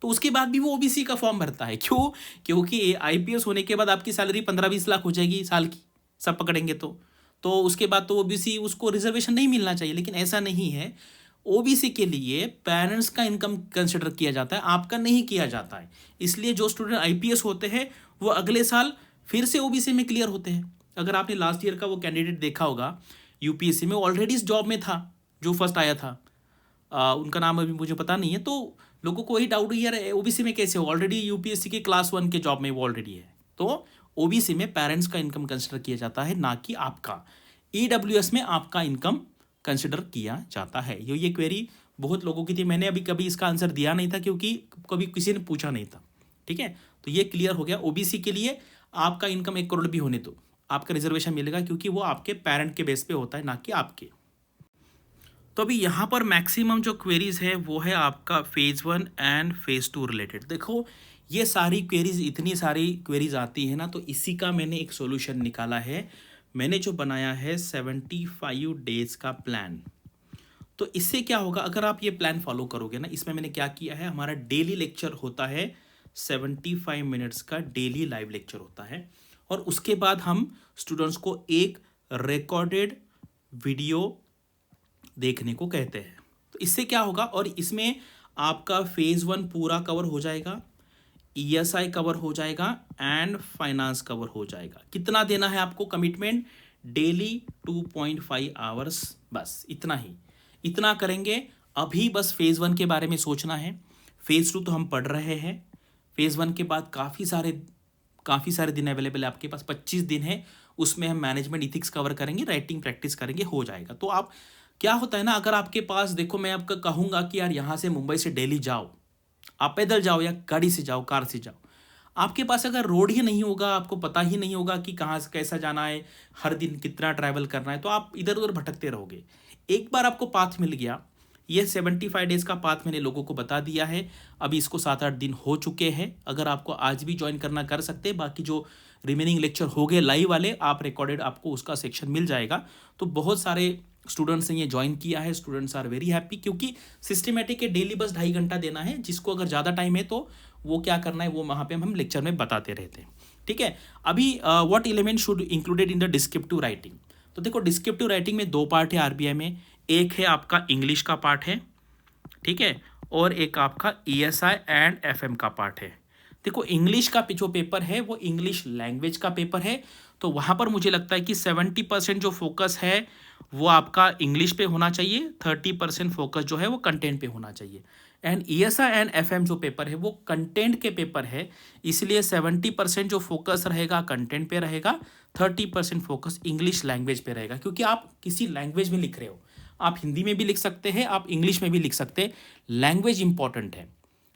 [SPEAKER 1] तो उसके बाद भी वो ओबीसी का फॉर्म भरता है। क्यों? क्योंकि आईपीएस होने के बाद आपकी सैलरी 15-20 लाख हो जाएगी साल की, सब पकड़ेंगे तो उसके बाद तो ओबीसी उसको रिजर्वेशन नहीं मिलना चाहिए। लेकिन ऐसा नहीं है, ओबीसी के लिए पेरेंट्स का इनकम कंसिडर किया जाता है, आपका नहीं किया जाता है। इसलिए जो स्टूडेंट आईपीएस होते हैं वो अगले साल फिर से ओबीसी में क्लियर होते हैं। अगर आपने लास्ट ईयर का वो कैंडिडेट देखा होगा यूपीएससी में, ऑलरेडी इस जॉब में था जो फर्स्ट आया था, उनका नाम अभी मुझे पता नहीं है। तो लोगों को वही डाउट है, यार ओबीसी में कैसे हो, ऑलरेडी यूपीएससी के क्लास 1 के जॉब में वो ऑलरेडी है। तो ओबीसी में पेरेंट्स का इनकम कंसिडर किया जाता है, ना कि आपका। ईडब्ल्यूएस में आपका इनकम कंसिडर किया जाता है। ये क्वेरी बहुत लोगों की थी, मैंने अभी कभी इसका आंसर दिया नहीं था क्योंकि कभी किसी ने पूछा नहीं था। ठीक है, तो ये क्लियर हो गया। ओबीसी के लिए आपका इनकम 1 करोड़ भी होने तो आपका रिजर्वेशन मिलेगा, क्योंकि वो आपके पेरेंट के बेस पे होता है, ना कि आपके। तो अभी यहाँ पर मैक्सिमम जो क्वेरीज है वो है आपका फेज़ 1 एंड फेज़ 2 रिलेटेड। देखो, ये सारी क्वेरीज, इतनी सारी क्वेरीज आती है ना, तो इसी का मैंने एक सॉल्यूशन निकाला है। मैंने जो बनाया है 75 डेज का प्लान। तो इससे क्या होगा, अगर आप ये प्लान फॉलो करोगे ना, इसमें मैंने क्या किया है, हमारा डेली लेक्चर होता है 75 मिनट्स का डेली लाइव लेक्चर होता है, और उसके बाद हम स्टूडेंट्स को एक रिकॉर्डेड वीडियो देखने को कहते हैं। तो इससे क्या होगा, और इसमें आपका फेज़ 1 पूरा कवर हो जाएगा, ईएसआई कवर हो जाएगा एंड फाइनेंस कवर हो जाएगा। कितना देना है आपको कमिटमेंट, डेली 2.5 आवर्स, बस इतना ही, इतना करेंगे। अभी बस फेज़ 1 के बारे में सोचना है, फेज़ 2 तो हम पढ़ रहे हैं, फेज़ 1 के बाद काफ़ी सारे दिन अवेलेबल है आपके पास, 25 दिन है, उसमें हम मैनेजमेंट इथिक्स कवर करेंगे, राइटिंग प्रैक्टिस करेंगे, हो जाएगा। तो आप क्या होता है ना, अगर आपके पास, देखो मैं आपका कहूँगा कि यार यहाँ से मुंबई से दिल्ली जाओ, आप पैदल जाओ या गाड़ी से जाओ, कार से जाओ, आपके पास अगर रोड ही नहीं होगा, आपको पता ही नहीं होगा कि कहाँ से कैसा जाना है, हर दिन कितना ट्रैवल करना है, तो आप इधर उधर भटकते रहोगे। एक बार आपको पाथ मिल गया, ये 75 डेज़ का पाथ मैंने लोगों को बता दिया है, अभी इसको 7-8 दिन हो चुके हैं। अगर आपको आज भी ज्वाइन करना कर सकते हैं, बाकी जो रिमेनिंग लेक्चर हो गए लाइव वाले, आप रिकॉर्डेड आपको उसका सेक्शन मिल जाएगा। तो बहुत सारे स्टूडेंट्स ने ये ज्वाइन किया है, स्टूडेंट्स आर वेरी हैप्पी, क्योंकि सिस्टमेटिक है, डेली बस 2.5 घंटा देना है। जिसको अगर ज़्यादा टाइम है तो वो क्या करना है, वो वहाँ पे हम लेक्चर में बताते रहते हैं, ठीक है। अभी what element should included in the descriptive writing, तो देखो डिस्क्रिप्टिव राइटिंग में 2 पार्ट है आरबीआई में, एक है आपका इंग्लिश का पार्ट है, ठीक है, और एक आपका ईएसआई एंड एफएम का पार्ट है। देखो इंग्लिश का जो पेपर है वो इंग्लिश लैंग्वेज का पेपर है, तो वहाँ पर मुझे लगता है कि 70% जो फोकस है वो आपका इंग्लिश पे होना चाहिए, 30% फोकस जो है वो कंटेंट पे होना चाहिए। एंड ईएसआई एंड एफएम जो पेपर है वो कंटेंट के पेपर है, इसलिए 70% जो फोकस रहेगा कंटेंट पे रहेगा, 30% फोकस इंग्लिश लैंग्वेज पे रहेगा, क्योंकि आप किसी लैंग्वेज में लिख रहे हो, आप हिंदी में भी लिख सकते हैं, आप इंग्लिश में भी लिख सकते हैं, लैंग्वेज इंपॉर्टेंट है,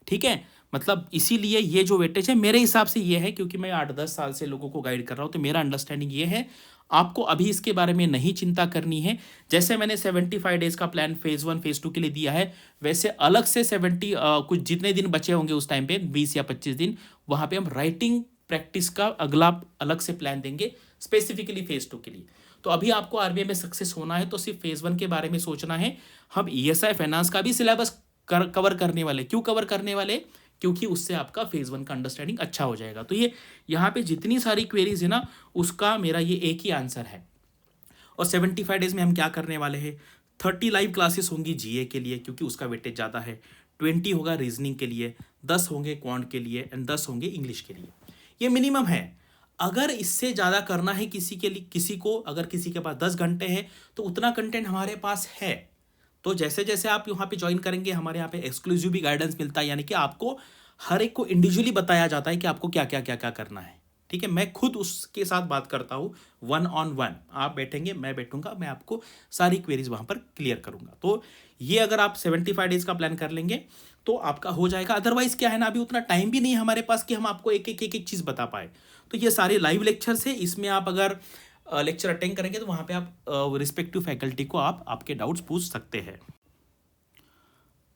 [SPEAKER 1] ठीक है। मतलब इसीलिए ये जो वेटेज है मेरे हिसाब से ये है, क्योंकि मैं 8-10 साल से लोगों को गाइड कर रहा हूँ, तो मेरा अंडरस्टैंडिंग ये है। आपको अभी इसके बारे में नहीं चिंता करनी है, जैसे मैंने 75 डेज़ का प्लान फेज़ 1 फेज़ 2 के लिए दिया है, वैसे अलग से 70 कुछ जितने दिन बचे होंगे उस टाइम पे 20 या 25 दिन, वहाँ पे हम राइटिंग प्रैक्टिस का अगला अलग से प्लान देंगे स्पेसिफिकली फेज़ 2 के लिए। तो अभी आपको आरबीआई में सक्सेस होना है तो सिर्फ फेज़ 1 के बारे में सोचना है। हम ईएसआई फाइनेंस का भी सिलेबस कवर करने वाले, क्यों कवर करने वाले, क्योंकि उससे आपका फेज़ 1 का अंडरस्टैंडिंग अच्छा हो जाएगा। तो ये यहाँ पे जितनी सारी क्वेरीज है ना, उसका मेरा ये एक ही आंसर है। और 75 डेज़ में हम क्या करने वाले हैं, 30 लाइव क्लासेस होंगी जीए के लिए, क्योंकि उसका वेटेज ज़्यादा है, 20 होगा रीजनिंग के लिए, 10 होंगे क्वांट के लिए एंड 10 होंगे इंग्लिश के लिए। ये मिनिमम है। अगर इससे ज़्यादा करना है किसी के लिए, किसी को अगर किसी के पास 10 घंटे है तो उतना कंटेंट हमारे पास है। तो जैसे जैसे आप यहाँ पे ज्वाइन करेंगे, हमारे यहाँ पे एक्सक्लूसिव भी गाइडेंस मिलता है, यानी कि आपको हर एक को इंडिविजुअली बताया जाता है कि आपको क्या क्या क्या क्या करना है, ठीक है। मैं खुद उसके साथ बात करता हूँ 1-on-1, आप बैठेंगे मैं बैठूंगा, मैं आपको सारी क्वेरीज वहाँ पर क्लियर करूँगा। तो ये अगर आप 75 डेज़ का प्लान कर लेंगे तो आपका हो जाएगा। अदरवाइज क्या है ना, अभी उतना टाइम भी नहीं है हमारे पास कि हम आपको एक एक चीज़ बता पाए। तो ये सारे लाइव लेक्चर्स है, इसमें आप अगर लेक्चर अटेंड करेंगे तो वहाँ पे आप रिस्पेक्टिव फैकल्टी को आप आपके डाउट्स पूछ सकते हैं।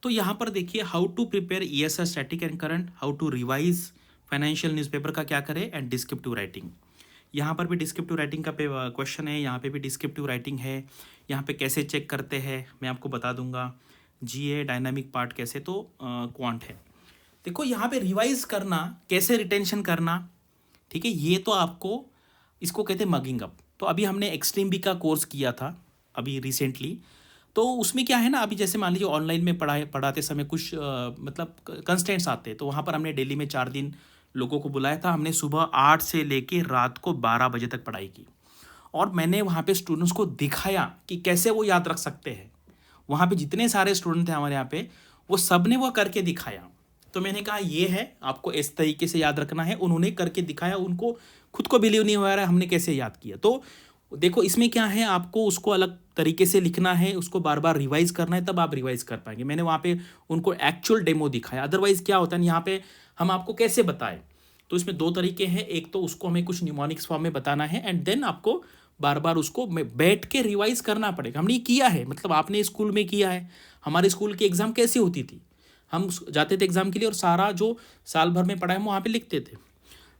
[SPEAKER 1] तो यहाँ पर देखिए, how to prepare ESI static and current, how to revise financial newspaper का क्या करें, एंड डिस्क्रिप्टिव राइटिंग। यहाँ पर भी डिस्क्रिप्टिव राइटिंग का क्वेश्चन है, यहाँ पे भी डिस्क्रिप्टिव राइटिंग है। यहाँ पे कैसे चेक करते हैं मैं आपको बता दूंगा। जीए डायनामिक पार्ट कैसे, तो क्वांट है। देखो यहाँ पे रिवाइज करना, कैसे रिटेंशन करना, ठीक है, ये तो आपको, इसको कहते हैं मगिंग अप। तो अभी हमने एक्सट्रीम बी का कोर्स किया था अभी रिसेंटली, तो उसमें क्या है ना, अभी जैसे मान लीजिए ऑनलाइन में पढ़ाते समय कुछ मतलब कंस्टेंट्स आते हैं, तो वहाँ पर हमने दिल्ली में 4 दिन लोगों को बुलाया था। हमने सुबह 8 से लेके रात को 12 बजे तक पढ़ाई की, और मैंने वहाँ पे स्टूडेंट्स को दिखाया कि कैसे वो याद रख सकते हैं। वहाँ पे जितने सारे स्टूडेंट थे हमारे यहाँ पे, वो सब ने वो करके दिखाया। तो मैंने कहा ये है, आपको इस तरीके से याद रखना है। उन्होंने करके दिखाया, उनको खुद को बिलीव नहीं हो रहा है हमने कैसे याद किया। तो देखो इसमें क्या है, आपको उसको अलग तरीके से लिखना है, उसको बार बार रिवाइज करना है, तब आप रिवाइज कर पाएंगे। मैंने वहाँ पे उनको एक्चुअल डेमो दिखाया। अदरवाइज क्या होता है यहाँ पे, हम आपको कैसे बताएं, तो इसमें 2 तरीके हैं। एक तो उसको हमें कुछ न्यूमोनिक्स फॉर्म में बताना है, एंड देन आपको बार बार उसको बैठ के रिवाइज करना पड़ेगा। हमने किया है, मतलब आपने स्कूल में किया है। हमारे स्कूल की एग्ज़ाम कैसी होती थी, हम जाते थे एग्ज़ाम के लिए और सारा जो साल भर में पढ़ा है हम वहाँ पे लिखते थे।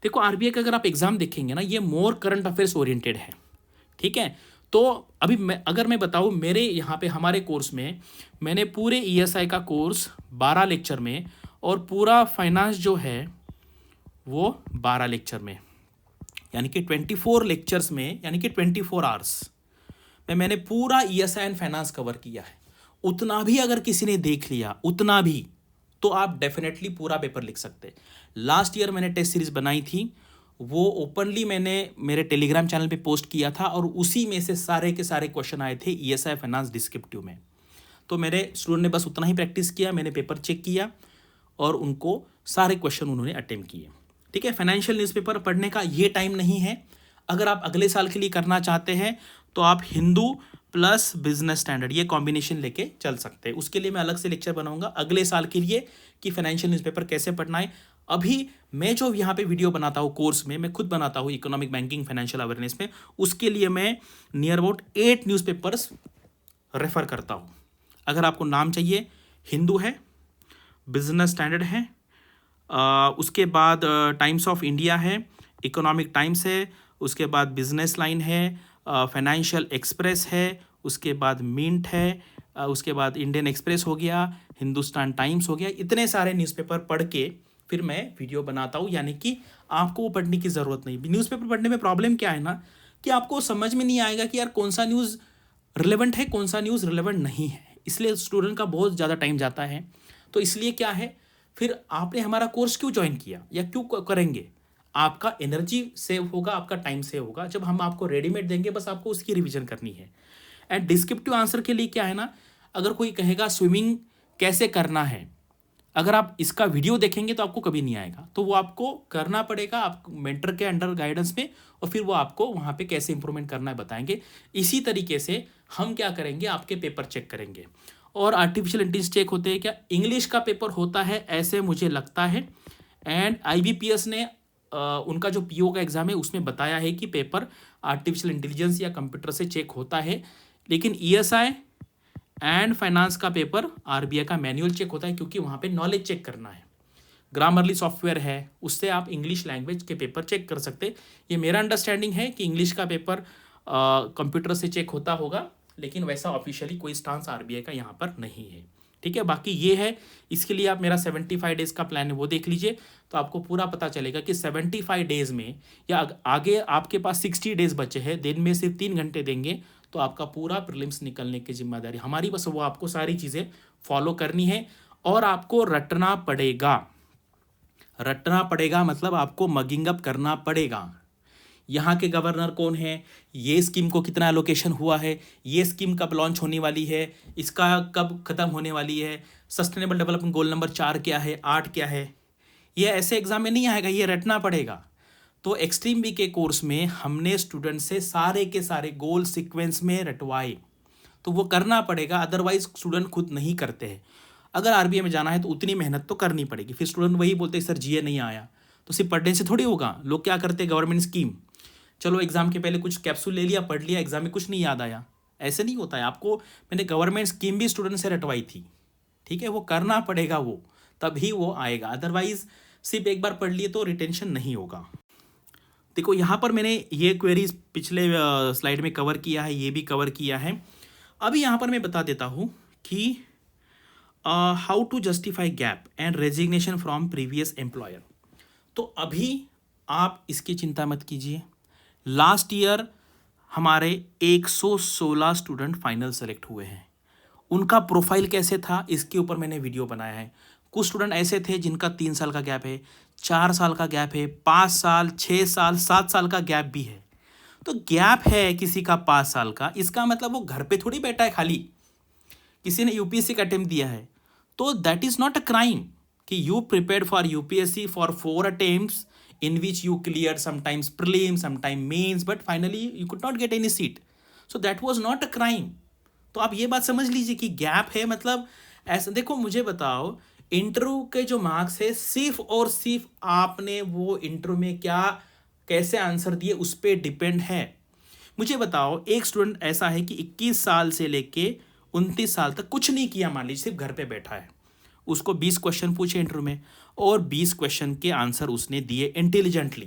[SPEAKER 1] देखो आरबीआई का अगर आप एग्ज़ाम देखेंगे ना, ये मोर करंट अफेयर्स ओरिएंटेड है, ठीक है। तो अभी मैं बताऊँ, मेरे यहाँ पे हमारे कोर्स में मैंने पूरे ESI का कोर्स 12 लेक्चर में और पूरा फाइनेंस जो है वो 12 लेक्चर में, यानी कि 24 लेक्चर्स में, यानी कि 24 आवर्स में मैंने पूरा ESI एंड फाइनेंस कवर किया है। उतना भी अगर किसी ने देख लिया, उतना भी, तो आप डेफिनेटली पूरा पेपर लिख सकते। लास्ट ईयर मैंने टेस्ट सीरीज बनाई थी, वो ओपनली मैंने मेरे टेलीग्राम चैनल पे पोस्ट किया था और उसी में से सारे के सारे क्वेश्चन आए थे ESI फाइनेंस डिस्क्रिप्टिव में। तो मेरे स्टूडेंट ने बस उतना ही प्रैक्टिस किया, मैंने पेपर चेक किया और उनको सारे क्वेश्चन उन्होंने अटेम्प्ट किए। ठीक है, फाइनेंशियल न्यूज़पेपर पढ़ने का ये टाइम नहीं है। अगर आप अगले साल के लिए करना चाहते हैं तो आप हिंदू प्लस बिजनेस स्टैंडर्ड ये कॉम्बिनेशन लेके चल सकते हैं। उसके लिए मैं अलग से लेक्चर बनाऊंगा अगले साल के लिए कि फाइनेंशियल न्यूज़पेपर कैसे पढ़ना है। अभी मैं जो यहाँ पे वीडियो बनाता हूँ कोर्स में, मैं खुद बनाता हूँ इकोनॉमिक बैंकिंग फाइनेंशियल अवेयरनेस में, उसके लिए मैं नियर अबाउट 8 न्यूज़पेपर्स रेफर करता हूँ। अगर आपको नाम चाहिए, हिंदू है, बिजनेस स्टैंडर्ड है, उसके बाद टाइम्स ऑफ इंडिया है, इकोनॉमिक टाइम्स है, उसके बाद बिजनेस लाइन है, फाइनेंशियल एक्सप्रेस है, उसके बाद मिंट है, उसके बाद इंडियन एक्सप्रेस हो गया, हिंदुस्तान टाइम्स हो गया। इतने सारे न्यूज़पेपर पढ़ के फिर मैं वीडियो बनाता हूँ, यानी कि आपको वो पढ़ने की ज़रूरत नहीं। न्यूज़पेपर पढ़ने में प्रॉब्लम क्या है ना, कि आपको समझ में नहीं आएगा कि यार कौन सा न्यूज़ रिलेवेंट है, कौन सा न्यूज़ रिलेवेंट नहीं है, इसलिए स्टूडेंट का बहुत ज़्यादा टाइम जाता है। तो इसलिए क्या है, फिर आपने हमारा कोर्स क्यों ज्वाइन किया या क्यों करेंगे? आपका एनर्जी सेव होगा, आपका टाइम सेव होगा जब हम आपको रेडीमेड देंगे, बस आपको उसकी रिवीजन करनी है। एंड डिस्क्रिप्टिव आंसर के लिए क्या है ना, अगर कोई कहेगा स्विमिंग कैसे करना है, अगर आप इसका वीडियो देखेंगे तो आपको कभी नहीं आएगा, तो वो आपको करना पड़ेगा आप मेंटर के अंडर गाइडेंस में, और फिर वो आपको वहाँ पे कैसे इंप्रूवमेंट करना है बताएंगे। इसी तरीके से हम क्या करेंगे, आपके पेपर चेक करेंगे। और आर्टिफिशियल इंटेलिजेंस चेक होते हैं क्या? इंग्लिश का पेपर होता है ऐसे मुझे लगता है। एंड IBPS ने उनका जो PO का एग्ज़ाम है उसमें बताया है कि पेपर आर्टिफिशियल इंटेलिजेंस या कंप्यूटर से चेक होता है, लेकिन ESI एंड फाइनेंस का पेपर RBI का मैनुअल चेक होता है, क्योंकि वहाँ पे नॉलेज चेक करना है। ग्रामरली सॉफ्टवेयर है, उससे आप इंग्लिश लैंग्वेज के पेपर चेक कर सकते। ये मेरा अंडरस्टैंडिंग है कि इंग्लिश का पेपर कंप्यूटर से चेक होता होगा, लेकिन वैसा ऑफिशियली कोई स्टांस RBI का यहाँ पर नहीं है। ठीक है, बाकी ये है, इसके लिए आप मेरा 75 डेज़ का प्लान है वो देख लीजिए, तो आपको पूरा पता चलेगा कि 75 डेज़ में या आगे आपके पास 60 डेज़ बचे हैं, दिन में सिर्फ 3 घंटे देंगे तो आपका पूरा प्रीलिम्स निकलने की जिम्मेदारी हमारी, बस वो आपको सारी चीज़ें फॉलो करनी है और आपको रटना पड़ेगा। रटना पड़ेगा मतलब आपको मगिंग अप करना पड़ेगा। यहाँ के गवर्नर कौन है, ये स्कीम को कितना एलोकेशन हुआ है, ये स्कीम कब लॉन्च होने वाली है, इसका कब ख़त्म होने वाली है, सस्टेनेबल डेवलपमेंट गोल नंबर 4 क्या है, 8 क्या है, ये ऐसे एग्जाम में नहीं आएगा, ये रटना पड़ेगा। तो एक्सट्रीम बी के कोर्स में हमने स्टूडेंट से सारे के सारे गोल सीक्वेंस में रटवाए, तो वो करना पड़ेगा, अदरवाइज स्टूडेंट खुद नहीं करते हैं। अगर RBI में जाना है तो उतनी मेहनत तो करनी पड़ेगी। फिर स्टूडेंट वही बोलते हैं सर GA नहीं आया, तो सिर्फ पढ़ने से थोड़ी होगा। लोग क्या करते हैं, गवर्नमेंट स्कीम, चलो एग्जाम के पहले कुछ कैप्सूल ले लिया, पढ़ लिया, एग्जाम में कुछ नहीं याद आया, ऐसे नहीं होता है। आपको मैंने गवर्नमेंट स्कीम भी स्टूडेंट से रटवाई थी। ठीक है, वो करना पड़ेगा, वो तभी वो आएगा, अदरवाइज सिर्फ एक बार पढ़ लिए तो रिटेंशन नहीं होगा। देखो यहाँ पर मैंने ये क्वेरीज पिछले स्लाइड में कवर किया है, ये भी कवर किया है। अभी यहाँ पर मैं बता देता हूँ कि how to justify gap and resignation from previous employer. तो अभी आप इसकी चिंता मत कीजिए। लास्ट ईयर हमारे 116 स्टूडेंट फाइनल सेलेक्ट हुए हैं। उनका प्रोफाइल कैसे था इसके ऊपर मैंने वीडियो बनाया है। कुछ स्टूडेंट ऐसे थे जिनका 3 साल का गैप है, 4 साल का गैप है, 5 साल, 6 साल, 7 साल का गैप भी है। तो गैप है किसी का 5 साल का, इसका मतलब वो घर पे थोड़ी बैठा है खाली। किसी ने UPSC का अटेम्प्ट दिया है तो that is not a crime कि you prepared for UPSC for 4 attempts in which you cleared sometimes prelims, sometimes mains, but finally you could not get any seat. So that was not a crime. तो आप ये बात समझ लीजिए कि गैप है मतलब ऐसा। देखो मुझे बताओ, इंटरव्यू के जो मार्क्स है सिर्फ और सिर्फ आपने वो इंटरव्यू में क्या कैसे आंसर दिए उस पर डिपेंड है। मुझे बताओ, एक स्टूडेंट ऐसा है कि 21 साल से लेके 29 साल तक कुछ नहीं किया, मान लीजिए सिर्फ घर पे बैठा है, उसको 20 क्वेश्चन पूछे इंटरव्यू में और 20 क्वेश्चन के आंसर उसने दिए इंटेलिजेंटली,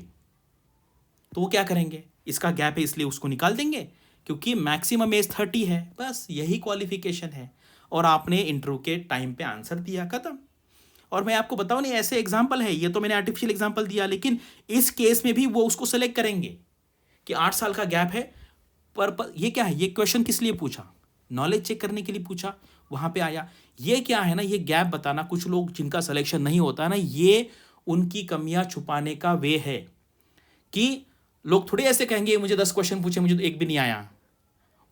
[SPEAKER 1] तो वो क्या करेंगे? इसका गैप है इसलिए उसको निकाल देंगे क्योंकि मैक्सिमम एज 30 है, बस यही क्वालिफिकेशन है। और आपने इंटरव्यू के टाइम पे आंसर दिया, खत्म। और मैं आपको बताऊं नहीं, ऐसे एग्जाम्पल है, ये तो मैंने आर्टिफिशियल एग्जाम्पल दिया, लेकिन इस केस में भी वो उसको सेलेक्ट करेंगे कि 8 साल का गैप है। पर ये क्या है, ये क्वेश्चन किस लिए पूछा, नॉलेज चेक करने के लिए पूछा, वहां पे आया। ये क्या है ना, ये गैप बताना, कुछ लोग जिनका सिलेक्शन नहीं होता ना, ये उनकी कमियां छुपाने का वे है कि लोग थोड़े ऐसे कहेंगे मुझे 10 क्वेश्चन पूछे, मुझे तो एक भी नहीं आया।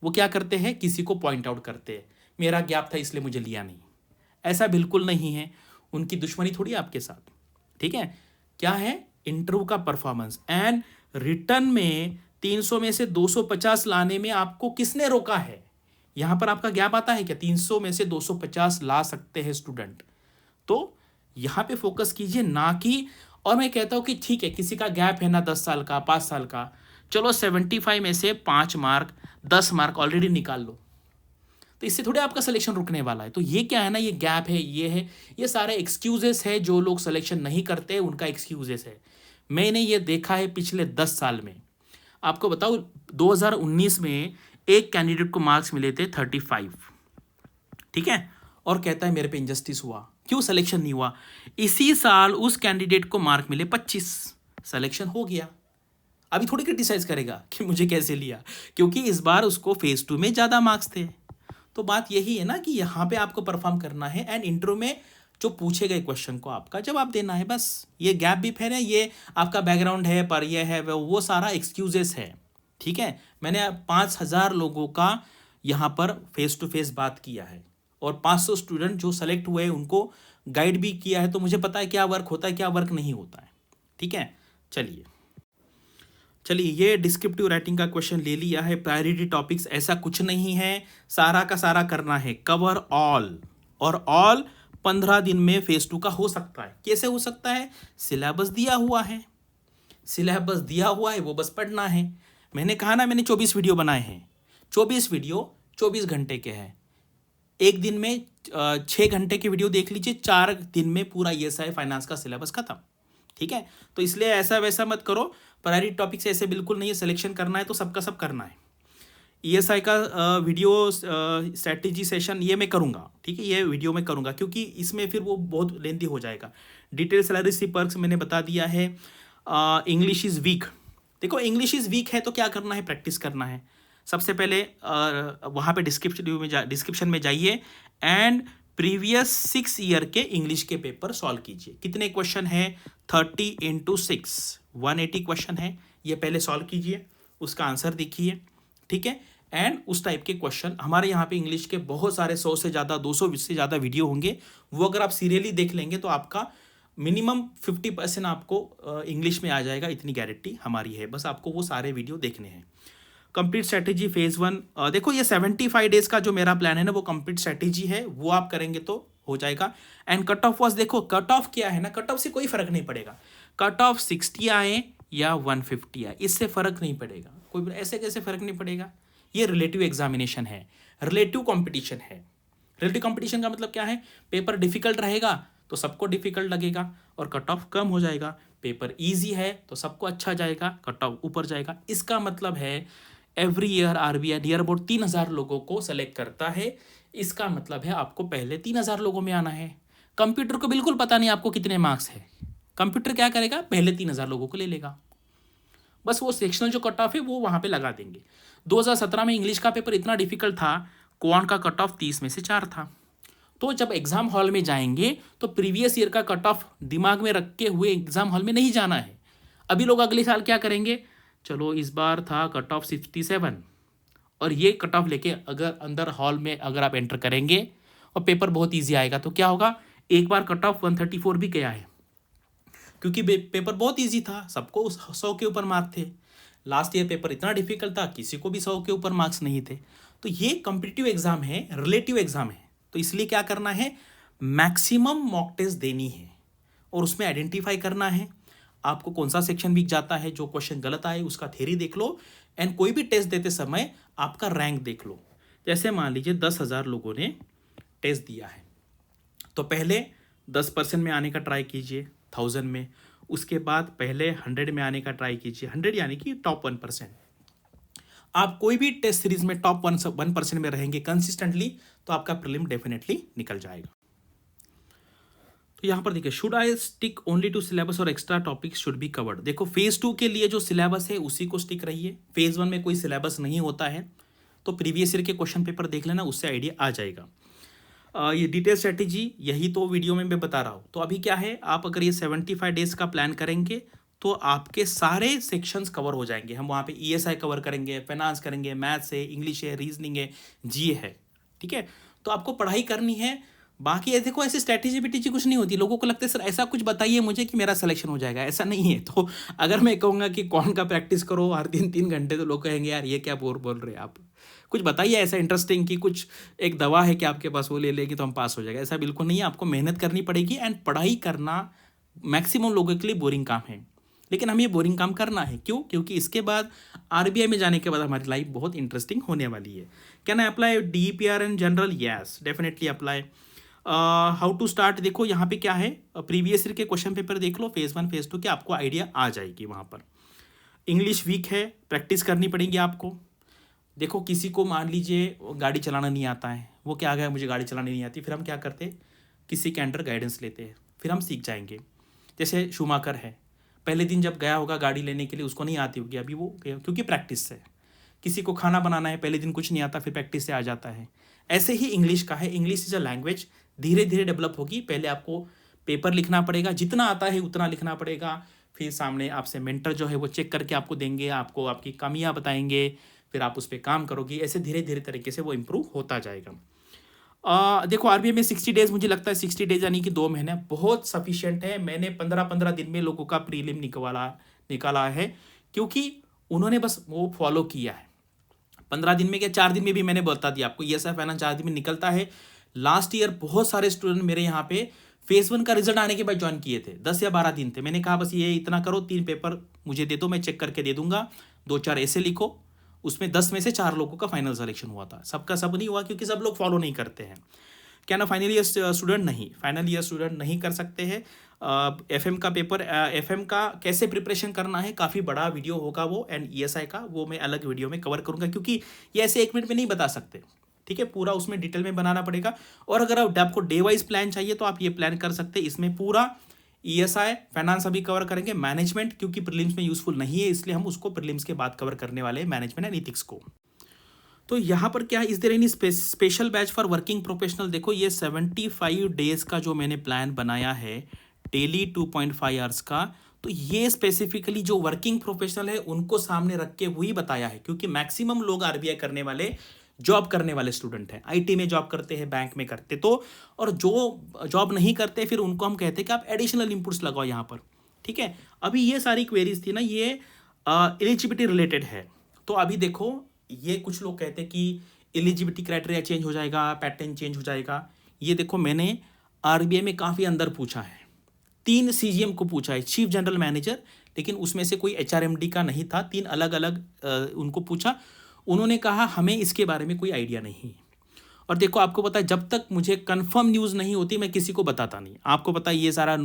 [SPEAKER 1] वो क्या करते हैं, किसी को पॉइंट आउट करते हैं, मेरा गैप था इसलिए मुझे लिया नहीं। ऐसा बिल्कुल नहीं है, उनकी दुश्मनी थोड़ी आपके साथ, ठीक है। क्या है, इंटरव्यू का परफॉर्मेंस एंड रिटर्न में 300 में से 250 लाने में आपको किसने रोका है। यहां पर आपका गैप आता है क्या, 300 में से 250 ला सकते हैं स्टूडेंट, तो यहां पे फोकस कीजिए ना कि। और मैं कहता हूं कि ठीक है, किसी का गैप है ना 10 साल का, 5 साल का, चलो 75 में से 5 मार्क 10 मार्क ऑलरेडी निकाल लो, तो इससे थोड़े आपका सिलेक्शन रुकने वाला है। तो ये क्या है ना, ये गैप है, ये है, ये सारे एक्सक्यूजेस है, जो लोग सिलेक्शन नहीं करते उनका एक्सक्यूजेस है। मैंने ये देखा है पिछले 10 साल में। आपको बताओ 2019 में एक कैंडिडेट को मार्क्स मिले थे 35, ठीक है, और कहता है मेरे पे इंजस्टिस हुआ, क्यों सिलेक्शन नहीं हुआ। इसी साल उस कैंडिडेट को मार्क मिले 25, सिलेक्शन हो गया। अभी थोड़ी क्रिटिसाइज करेगा कि मुझे कैसे लिया, क्योंकि इस बार उसको फेज 2 में ज़्यादा मार्क्स थे। तो बात यही है ना कि यहाँ पे आपको परफॉर्म करना है एंड इंटरव्यू में जो पूछे गए क्वेश्चन को आपका जवाब देना है, बस। ये गैप भी फिर है, ये आपका बैकग्राउंड है, पर ये है वो सारा एक्सक्यूजेस है, ठीक है। मैंने 5,000 लोगों का यहाँ पर फेस टू फेस बात किया है, और 500 स्टूडेंट जो सेलेक्ट हुए उनको गाइड भी किया है, तो मुझे पता है क्या वर्क होता है, क्या वर्क नहीं होता है, ठीक है। चलिए, ये डिस्क्रिप्टिव राइटिंग का क्वेश्चन ले लिया है। प्रायोरिटी टॉपिक्स ऐसा कुछ नहीं है, सारा का सारा करना है, कवर ऑल। और ऑल 15 दिन में फेज 2 का हो सकता है। कैसे हो सकता है, सिलेबस दिया हुआ है, वो बस पढ़ना है। मैंने कहा ना, मैंने 24 वीडियो बनाए हैं, 24 वीडियो 24 घंटे के हैं। एक दिन में 6 घंटे की वीडियो देख लीजिए, 4 दिन में पूरा ESI फाइनेंस का सिलेबस खत्म, ठीक है। तो इसलिए ऐसा वैसा मत करो, प्रायोरिटी टॉपिक्स ऐसे बिल्कुल नहीं है। सिलेक्शन करना है तो सबका सब करना है। ESI का वीडियो स्ट्रैटेजी सेशन ये मैं करूँगा, ठीक है, ये वीडियो मैं करूँगा, क्योंकि इसमें फिर वो बहुत लेंथी हो जाएगा। डिटेल सैलरी सी पर्क्स मैंने बता दिया है। इंग्लिश इज़ वीक, देखो इंग्लिश इज़ वीक है तो क्या करना है, प्रैक्टिस करना है। सबसे पहले वहाँ पे डिस्क्रिप्शन में जाइए एंड प्रीवियस 6 ईयर के इंग्लिश के पेपर सॉल्व कीजिए। कितने क्वेश्चन है, 30 × 6 180 क्वेश्चन है, ये पहले सॉल्व कीजिए, उसका आंसर देखिए, ठीक है। एंड उस टाइप के क्वेश्चन हमारे यहाँ पे इंग्लिश के बहुत सारे 100 से ज़्यादा 200 से ज़्यादा वीडियो होंगे, वो अगर आप सीरियली देख लेंगे तो आपका मिनिमम 50% आपको इंग्लिश में आ जाएगा, इतनी गारंटी हमारी है। बस आपको वो सारे वीडियो देखने हैं। कंप्लीट स्ट्रैटेजी फेज 1, देखो ये 75 डेज का जो मेरा प्लान है ना, वो कंप्लीट स्ट्रैटेजी है, वो आप करेंगे तो हो जाएगा। एंड कट ऑफ वॉज, देखो कट ऑफ क्या है ना, कट ऑफ से कोई फर्क नहीं पड़ेगा, कट ऑफ 60 आए या 150 आए, इससे फर्क नहीं पड़ेगा। कोई ऐसे कैसे फर्क नहीं पड़ेगा, ये रिलेटिव एग्जामिनेशन है, रिलेटिव कंपटीशन है। रिलेटिव कंपटीशन का मतलब क्या है, पेपर डिफिकल्ट रहेगा तो सबको डिफिकल्ट लगेगा और कट ऑफ कम हो जाएगा। पेपर इजी है तो सबको अच्छा जाएगा, कट ऑफ ऊपर जाएगा। इसका मतलब है every year RBI near about 3,000 लोगों को सेलेक्ट करता है। इसका मतलब है आपको पहले 3,000 लोगों में आना है। कंप्यूटर को बिल्कुल पता नहीं आपको कितने मार्क्स है, कंप्यूटर क्या करेगा, पहले 3,000 लोगों को ले लेगा, बस वो सेक्शनल जो कट ऑफ है वो वहाँ पे लगा देंगे। 2017 में इंग्लिश का पेपर इतना डिफिकल्ट था, क्वांट का कट ऑफ 30 में से 4 था। तो जब एग्जाम हॉल में जाएंगे तो प्रीवियस ईयर का कट ऑफ दिमाग में रख के हुए एग्जाम हॉल में नहीं जाना है। अभी लोग अगले साल क्या करेंगे, चलो इस बार था कट ऑफ 67 और ये कट ऑफ लेके अगर अंदर हॉल में अगर आप एंटर करेंगे और पेपर बहुत ईजी आएगा तो क्या होगा, एक बार कट ऑफ 134 भी गया है, क्योंकि पेपर बहुत ईजी था, सबको 100 के ऊपर मार्क्स थे। लास्ट ईयर पेपर इतना डिफिकल्ट था, किसी को भी 100 के ऊपर मार्क्स नहीं थे। तो ये कॉम्पिटिटिव एग्जाम है, रिलेटिव एग्जाम है, तो इसलिए क्या करना है, मैक्सिमम मॉक टेस्ट देनी है और उसमें आइडेंटिफाई करना है आपको कौन सा सेक्शन वीक जाता है। जो क्वेश्चन गलत आए उसका थ्योरी देख लो एंड कोई भी टेस्ट देते समय आपका रैंक देख लो। जैसे मान लीजिए 10,000 लोगों ने टेस्ट दिया है, तो पहले 10% में आने का ट्राई कीजिए 1000 में, उसके बाद पहले 100 में आने का ट्राई कीजिए, 100 यानी कि टॉप 1%। आप कोई भी टेस्ट सीरीज में टॉप 1% में रहेंगे कंसिस्टेंटली, तो आपका प्रीलिम डेफिनेटली निकल जाएगा। तो यहाँ पर देखिए, should I stick only to syllabus और extra topics should be covered. देखो फेज 2 के लिए जो सिलेबस है उसी को स्टिक रहिए। फेज 1 में कोई सिलेबस नहीं होता है, तो प्रीवियस ईयर के क्वेश्चन पेपर देख लेना, उससे आइडिया आ जाएगा। ये डिटेल स्ट्रेटेजी यही तो वीडियो में मैं बता रहा हूँ। तो अभी क्या है, आप अगर ये 75 डेज का प्लान करेंगे तो आपके सारे सेक्शंस कवर हो जाएंगे। हम वहाँ पे ईएसआई कवर करेंगे, फाइनेंस करेंगे, मैथ्स है, इंग्लिश है, रीजनिंग है, जीए है, ठीक है। तो आपको पढ़ाई करनी है। बाकी ऐसे को ऐसी स्ट्रैटेजी बिटेजी कुछ नहीं होती। लोगों को लगता है सर ऐसा कुछ बताइए मुझे कि मेरा सिलेक्शन हो जाएगा, ऐसा नहीं है। तो अगर मैं कहूँगा कि कौन का प्रैक्टिस करो हर दिन 3 घंटे, तो लोग कहेंगे यार ये क्या बोल रहे हैं आप, कुछ बताइए ऐसा इंटरेस्टिंग कि कुछ एक दवा है कि आपके पास, वो ले लेंगे तो हम पास हो जाएगा। ऐसा बिल्कुल नहीं है, आपको मेहनत करनी पड़ेगी। एंड पढ़ाई करना मैक्सिमम लोगों के लिए बोरिंग काम है, लेकिन हमें ये बोरिंग काम करना है। क्यों? क्योंकि इसके बाद आरबीआई में जाने के बाद हमारी लाइफ बहुत इंटरेस्टिंग होने वाली है। Can I apply DPR in general? Yes, definitely apply. How to start, देखो यहाँ पे क्या है, प्रीवियस ईयर के क्वेश्चन पेपर देख लो, फेज 1 फेज 2 के, आपको आइडिया आ जाएगी। वहाँ पर इंग्लिश वीक है, प्रैक्टिस करनी पड़ेगी आपको। देखो किसी को मान लीजिए गाड़ी चलाना नहीं आता है, वो क्या आ गया मुझे गाड़ी चलानी नहीं आती, फिर हम क्या करते हैं, किसी के अंडर गाइडेंस लेते हैं, फिर हम सीख जाएंगे। जैसे शुमाकर है, पहले दिन जब गया होगा गाड़ी लेने के लिए, उसको नहीं आती होगी, अभी वो क्योंकि प्रैक्टिस से। किसी को खाना बनाना है, पहले दिन कुछ नहीं आता, फिर प्रैक्टिस से आ जाता है। ऐसे ही इंग्लिश का है, इंग्लिश इज अ लैंग्वेज, धीरे धीरे डेवलप होगी। पहले आपको पेपर लिखना पड़ेगा, जितना आता है उतना लिखना पड़ेगा। फिर सामने आपसे मेंटर जो है वो चेक करके आपको देंगे, आपको आपकी कमियां बताएंगे, फिर आप उस पर काम करोगे। ऐसे धीरे धीरे तरीके से वो इम्प्रूव होता जाएगा। देखो आरबीआई में 60 डेज, मुझे लगता है 60 डेज यानी कि 2 महीने बहुत सफिशिएंट है। मैंने 15-15 दिन में लोगों का प्रीलिम निकाला है, क्योंकि उन्होंने बस वो फॉलो किया है। 15 दिन में क्या, 4 दिन में भी मैंने बता दिया आपको, ईएसआई फाइनेंस 4 दिन में निकलता है। लास्ट ईयर बहुत सारे स्टूडेंट मेरे यहाँ पे फेज 1 का रिजल्ट आने के बाद ज्वाइन किए थे, 10 या 12 दिन थे। मैंने कहा बस ये इतना करो, 3 पेपर मुझे दे दो, मैं चेक करके दे दूंगा, 2-4 ऐसे लिखो। उसमें 10 में से 4 लोगों का फाइनल सिलेक्शन हुआ था, सबका सब नहीं हुआ क्योंकि सब लोग फॉलो नहीं करते हैं। क्या ना फाइनल ईयर स्टूडेंट नहीं, फाइनल ईयर स्टूडेंट नहीं कर सकते हैं। एफएम का पेपर, एफएम का कैसे प्रिपरेशन करना है, काफ़ी बड़ा वीडियो होगा वो। एंड ईएसआई का वो मैं अलग वीडियो में कवर करूंगा, क्योंकि ये ऐसे 1 मिनट में नहीं बता सकते, ठीक है, पूरा उसमें डिटेल में बनाना पड़ेगा। और अगर आपको डे वाइज प्लान चाहिए तो आप ये प्लान कर सकते हैं। इसमें पूरा ईएसआई फाइनेंस अभी कवर करेंगे, मैनेजमेंट क्योंकि प्रीलिम्स में यूजफुल नहीं है, इसलिए हम उसको प्रीलिम्स के बाद कवर करने वाले हैं, मैनेजमेंट एंड एथिक्स को। तो यहाँ पर क्या है, is there any special batch for working professional? देखो ये 75 डेज का जो मैंने प्लान बनाया है, डेली 2.5 आवर्स का, तो ये स्पेसिफिकली जो वर्किंग प्रोफेशनल है उनको सामने रख के वही बताया है, क्योंकि मैक्सिमम लोग आरबीआई करने वाले, जॉब करने वाले स्टूडेंट हैं, आईटी में जॉब करते हैं, बैंक में करते, तो और जो जॉब नहीं करते फिर उनको हम कहते हैं कि आप एडिशनल इनपुट्स लगाओ यहाँ पर, ठीक है। अभी ये सारी क्वेरीज थी ना, ये एलिजिबिलिटी रिलेटेड है। तो अभी देखो ये कुछ लोग कहते हैं कि एलिजिबिलिटी क्राइटेरिया चेंज हो जाएगा, पैटर्न चेंज हो जाएगा। ये देखो मैंने आरबीआई में काफ़ी अंदर पूछा है, 3 सीजीएम को पूछा है, चीफ जनरल मैनेजर, लेकिन उसमें से कोई एचआरएमडी का नहीं था, 3 अलग अलग उनको पूछा। उन्होंने कहा हमें इसके बारे में कोई आइडिया नहीं। और देखो आपको पता है, जब तक मुझे कंफर्म न्यूज़ नहीं होती मैं किसी को बताता नहीं। आपको पता है ये सारा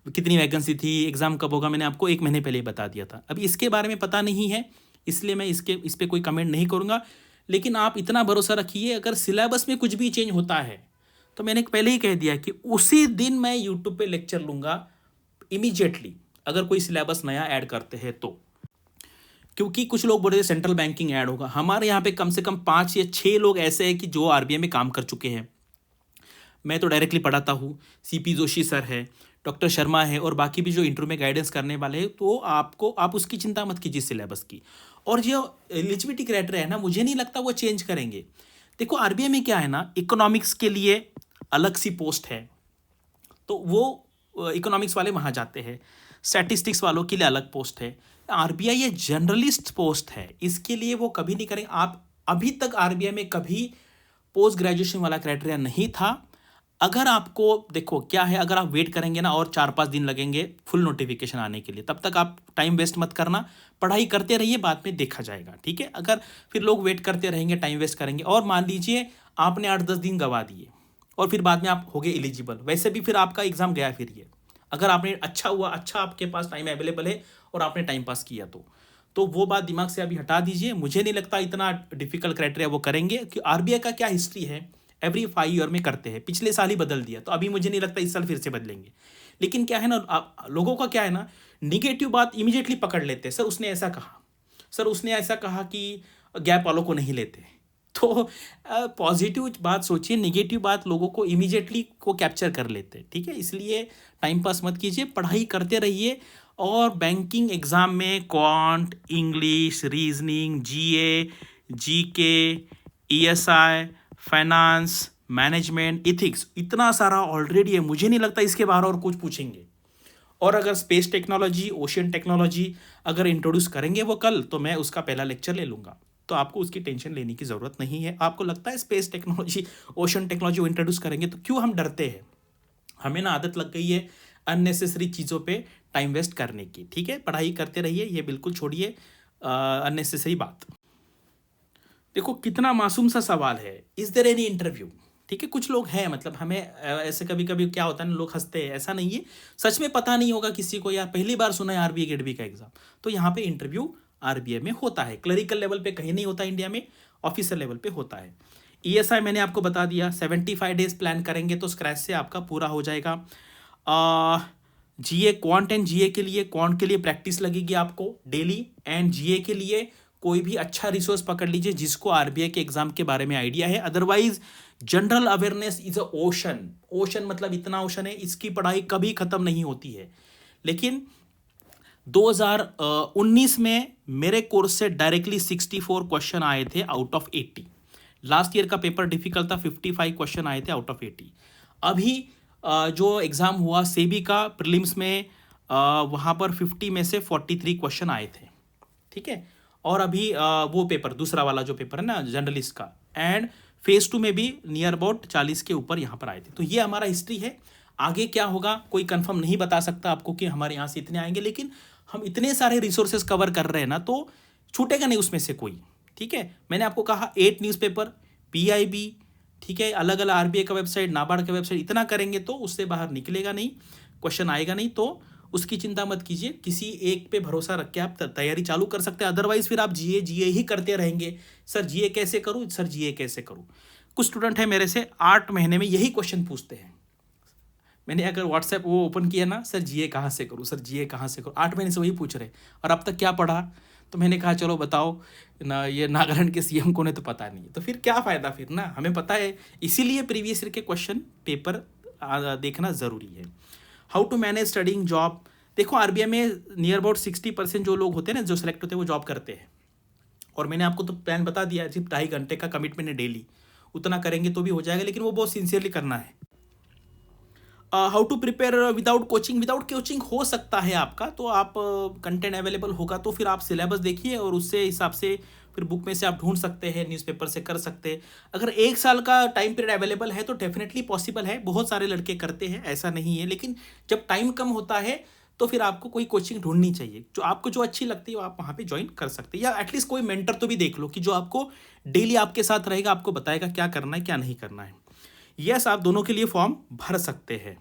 [SPEAKER 1] कितनी वैकेंसी थी, एग्जाम कब होगा, मैंने आपको 1 महीने पहले बता दिया था। अभी इसके बारे में पता नहीं है, इसलिए मैं इस पर कोई कमेंट नहीं करूँगा। लेकिन आप इतना भरोसा रखिए, अगर सिलेबस में कुछ भी चेंज होता है तो मैंने पहले ही कह दिया कि उसी दिन मैं यूट्यूब पे लेक्चर लूँगा इमीडिएटली, अगर कोई सिलेबस नया ऐड करते हैं तो। क्योंकि कुछ लोग बोल रहे थे सेंट्रल बैंकिंग ऐड होगा, हमारे यहाँ पे कम से कम 5 या 6 लोग ऐसे हैं कि जो आरबीआई में काम कर चुके हैं। मैं तो डायरेक्टली पढ़ाता हूँ, सीपी जोशी सर है, डॉक्टर शर्मा है, और बाकी भी जो इंटरव्यू में गाइडेंस करने वाले हैं। तो आप उसकी चिंता मत कीजिए सिलेबस की। और जो एलिजिबिलिटी क्राइटेरिया है ना, मुझे नहीं लगता वो चेंज करेंगे। देखो आरबीआई में क्या है ना, इकोनॉमिक्स के लिए अलग सी पोस्ट है, तो वो इकोनॉमिक्स वाले वहाँ जाते हैं। स्टैटिस्टिक्स वालों के लिए अलग पोस्ट है। आरबीआई ये जर्नलिस्ट पोस्ट है, इसके लिए वो कभी नहीं करेंगे। आप अभी तक आरबीआई में कभी पोस्ट ग्रेजुएशन वाला क्राइटेरिया नहीं था। अगर आपको देखो क्या है, अगर आप वेट करेंगे ना और 4-5 दिन लगेंगे फुल नोटिफिकेशन आने के लिए, तब तक आप टाइम वेस्ट मत करना, पढ़ाई करते रहिए, बाद में देखा जाएगा, ठीक है। अगर फिर लोग वेट करते रहेंगे, टाइम वेस्ट करेंगे, और मान लीजिए आपने 8-10 दिन गवा दिए और फिर बाद में आप हो गए एलिजिबल, वैसे भी फिर आपका एग्जाम गया। फिर ये अगर आपने अच्छा हुआ, अच्छा आपके पास टाइम अवेलेबल है और आपने टाइम पास किया तो तो वो बात दिमाग से अभी हटा दीजिए, मुझे नहीं लगता इतना डिफिकल्ट क्राइटेरिया वो करेंगे कि आरबीआई का क्या हिस्ट्री है, एवरी 5 ईयर में करते हैं, पिछले साल ही बदल दिया, तो अभी मुझे नहीं लगता इस साल फिर से बदलेंगे। लेकिन क्या है ना, लोगों का क्या है ना, निगेटिव बात इमीडिएटली पकड़ लेते हैं, सर उसने ऐसा कहा, सर उसने ऐसा कहा कि गैप वालों को नहीं लेते। तो पॉजिटिव बात सोचिए, नेगेटिव बात लोगों को इमीडिएटली को कैप्चर कर लेते हैं, ठीक है। इसलिए टाइम पास मत कीजिए, पढ़ाई करते रहिए। और बैंकिंग एग्ज़ाम में quant, English, reasoning, GA, GK, ESI, finance, management, ethics, इतना सारा ऑलरेडी है, मुझे नहीं लगता इसके बाहर और कुछ पूछेंगे। और अगर स्पेस टेक्नोलॉजी, ओशियन टेक्नोलॉजी अगर इंट्रोड्यूस करेंगे वो कल, तो मैं उसका पहला लेक्चर ले लूँगा, तो आपको उसकी टेंशन लेने की ज़रूरत नहीं है। आपको लगता है स्पेस टेक्नोलॉजी, ओशन टेक्नोलॉजी वो इंट्रोड्यूस करेंगे, तो क्यों हम डरते हैं? हमें ना आदत लग गई है अननेसेसरी चीज़ों पे टाइम वेस्ट करने की, ठीक है। पढ़ाई करते रहिए, ये बिल्कुल छोड़िए अननेसेसरी बात। देखो कितना मासूम सा सवाल है, इज़ देयर एनी इंटरव्यू, ठीक है। कुछ लोग हैं, मतलब हमें ऐसे कभी कभी क्या होता है ना, लोग हंसते हैं, ऐसा नहीं है, सच में पता नहीं होगा किसी को, यार पहली बार सुना है आरबीआई गेडबी का एग्जाम, तो यहाँ पे इंटरव्यू आरबीआई में होता है। क्लरिकल लेवल पे कहीं नहीं होता इंडिया में, ऑफिसर लेवल पे होता है। ईएसआई मैंने आपको बता दिया, 75 डेज प्लान करेंगे तो स्क्रैच से आपका पूरा हो जाएगा। जीए, क्वांट एंड जीए के लिए, क्वांट के लिए प्रैक्टिस लगेगी आपको डेली, एंड जीए के लिए कोई भी अच्छा रिसोर्स पकड़ लीजिए जिसको आरबीआई के एग्जाम के बारे में आइडिया है। Otherwise general awareness is a ocean, ocean मतलब इतना ओशन है, इसकी पढ़ाई कभी खत्म नहीं होती है। लेकिन 2019 में मेरे कोर्स से डायरेक्टली 64 क्वेश्चन आए थे आउट ऑफ 80। लास्ट ईयर का पेपर डिफिकल्ट था, 55 क्वेश्चन आए थे आउट ऑफ 80। अभी जो एग्ज़ाम हुआ सेबी का प्रीलिम्स में, वहाँ पर 50 में से 43 क्वेश्चन आए थे, ठीक है। और अभी वो पेपर, दूसरा वाला जो पेपर है ना जर्नलिस्ट का, एंड फेज 2 में भी नियर अबाउट 40 के ऊपर यहाँ पर आए थे। तो ये हमारा हिस्ट्री है। आगे क्या होगा कोई कंफर्म नहीं बता सकता आपको कि हमारे यहाँ से इतने आएंगे, लेकिन हम इतने सारे रिसोर्सेज कवर कर रहे हैं ना, तो छूटेगा नहीं उसमें से कोई, ठीक है। मैंने आपको कहा 8 न्यूज़पेपर, पीआईबी, ठीक है, अलग अलग आरबीआई का वेबसाइट, नाबार्ड का वेबसाइट, इतना करेंगे तो उससे बाहर निकलेगा नहीं, क्वेश्चन आएगा नहीं, तो उसकी चिंता मत कीजिए। किसी एक पे भरोसा रख के आप तैयारी चालू कर सकते हैं। अदरवाइज फिर आप जीए जीए ही करते रहेंगे, सर जीए कैसे करूँ, सर जीए कैसे करूँ। कुछ स्टूडेंट है मेरे से 8 महीने में यही क्वेश्चन पूछते हैं। मैंने अगर व्हाट्सएप वो ओपन किया ना, सर जीए कहाँ से करूँ, सर जीए कहाँ से करूँ, 8 महीने से वही पूछ रहे, और अब तक क्या पढ़ा। तो मैंने कहा चलो बताओ ना, ये नागालैंड के सीएम कौन है तो पता नहीं है, तो फिर क्या फ़ायदा, फिर ना हमें पता है। इसीलिए प्रीवियस ईयर के क्वेश्चन पेपर देखना ज़रूरी है। How to manage studying job, देखो आरबीआई में नियर अबाउट 60% जो लोग होते हैं ना, जो सेलेक्ट होते हैं वो जॉब करते हैं। और मैंने आपको तो प्लान बता दिया, सिर्फ 2.5 घंटे का कमिटमेंट है डेली, उतना करेंगे तो भी हो जाएगा, लेकिन वो बहुत सिंसियरली करना है। How to prepare without coaching, without coaching हो सकता है आपका, तो आप कंटेंट अवेलेबल होगा तो फिर आप सिलेबस देखिए और उससे हिसाब से फिर बुक में से आप ढूंढ सकते हैं, न्यूज़पेपर से कर सकते हैं। अगर 1 साल का टाइम पीरियड अवेलेबल है तो डेफिनेटली पॉसिबल है, बहुत सारे लड़के करते हैं, ऐसा नहीं है। लेकिन जब टाइम कम होता है तो फिर आपको कोई कोचिंग ढूंढनी चाहिए, जो आपको जो अच्छी लगती है वो आप वहाँ पे ज्वाइन कर सकते हैं, या एटलीस्ट कोई मेंटर तो भी देख लो कि जो आपको डेली आपके साथ रहेगा, आपको बताएगा क्या करना है क्या नहीं करना है। यस, आप दोनों के लिए फॉर्म भर सकते हैं।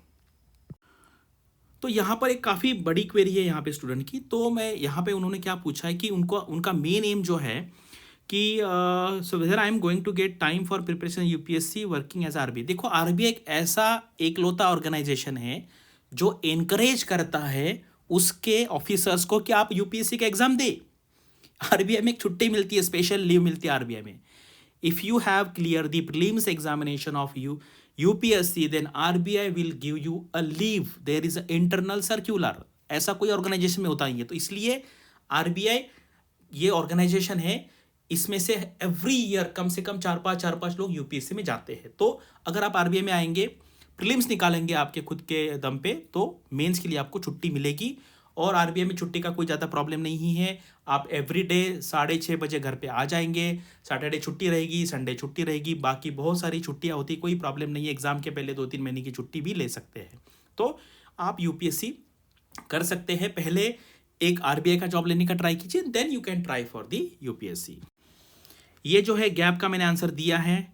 [SPEAKER 1] तो यहाँ पर एक काफ़ी बड़ी क्वेरी है यहाँ पे स्टूडेंट की, तो मैं यहाँ पे उन्होंने क्या पूछा है कि उनका मेन एम जो है कि so whether I am going to get time for preparation UPSC working as RBI. देखो आरबीआई एक ऐसा एकलौता ऑर्गेनाइजेशन है जो एनकरेज करता है उसके ऑफिसर्स को कि आप यूपीएससी का एग्जाम दे। आरबीआई में एक छुट्टी मिलती है, स्पेशल लीव मिलती है आरबीआई में। If you have clear the prelims examination of UPSC, then RBI will give you a leave. There is an internal circular. ऐसा कोई ऑर्गेनाइजेशन में होता ही है, तो इसलिए RBI ये ऑर्गेनाइजेशन है, इसमें से एवरी ईयर कम से कम 4-5 लोग यूपीएससी में जाते हैं। तो अगर आप आरबीआई में आएंगे, प्रीलिम्स निकालेंगे आपके खुद के दम पे, तो मेंस के लिए आपको छुट्टी मिलेगी। और आरबीआई में छुट्टी का कोई ज़्यादा प्रॉब्लम नहीं है, आप एवरी डे 6:30 बजे घर पे आ जाएंगे। सैटरडे छुट्टी रहेगी, संडे छुट्टी रहेगी, बाकी बहुत सारी छुट्टियां होती, कोई प्रॉब्लम नहीं है। एग्ज़ाम के पहले 2-3 महीने की छुट्टी भी ले सकते हैं। तो आप यूपीएससी कर सकते हैं। पहले एक आरबीआई का जॉब लेने का ट्राई कीजिए, then you can try for the UPSC. ये जो है गैप का मैंने आंसर दिया है,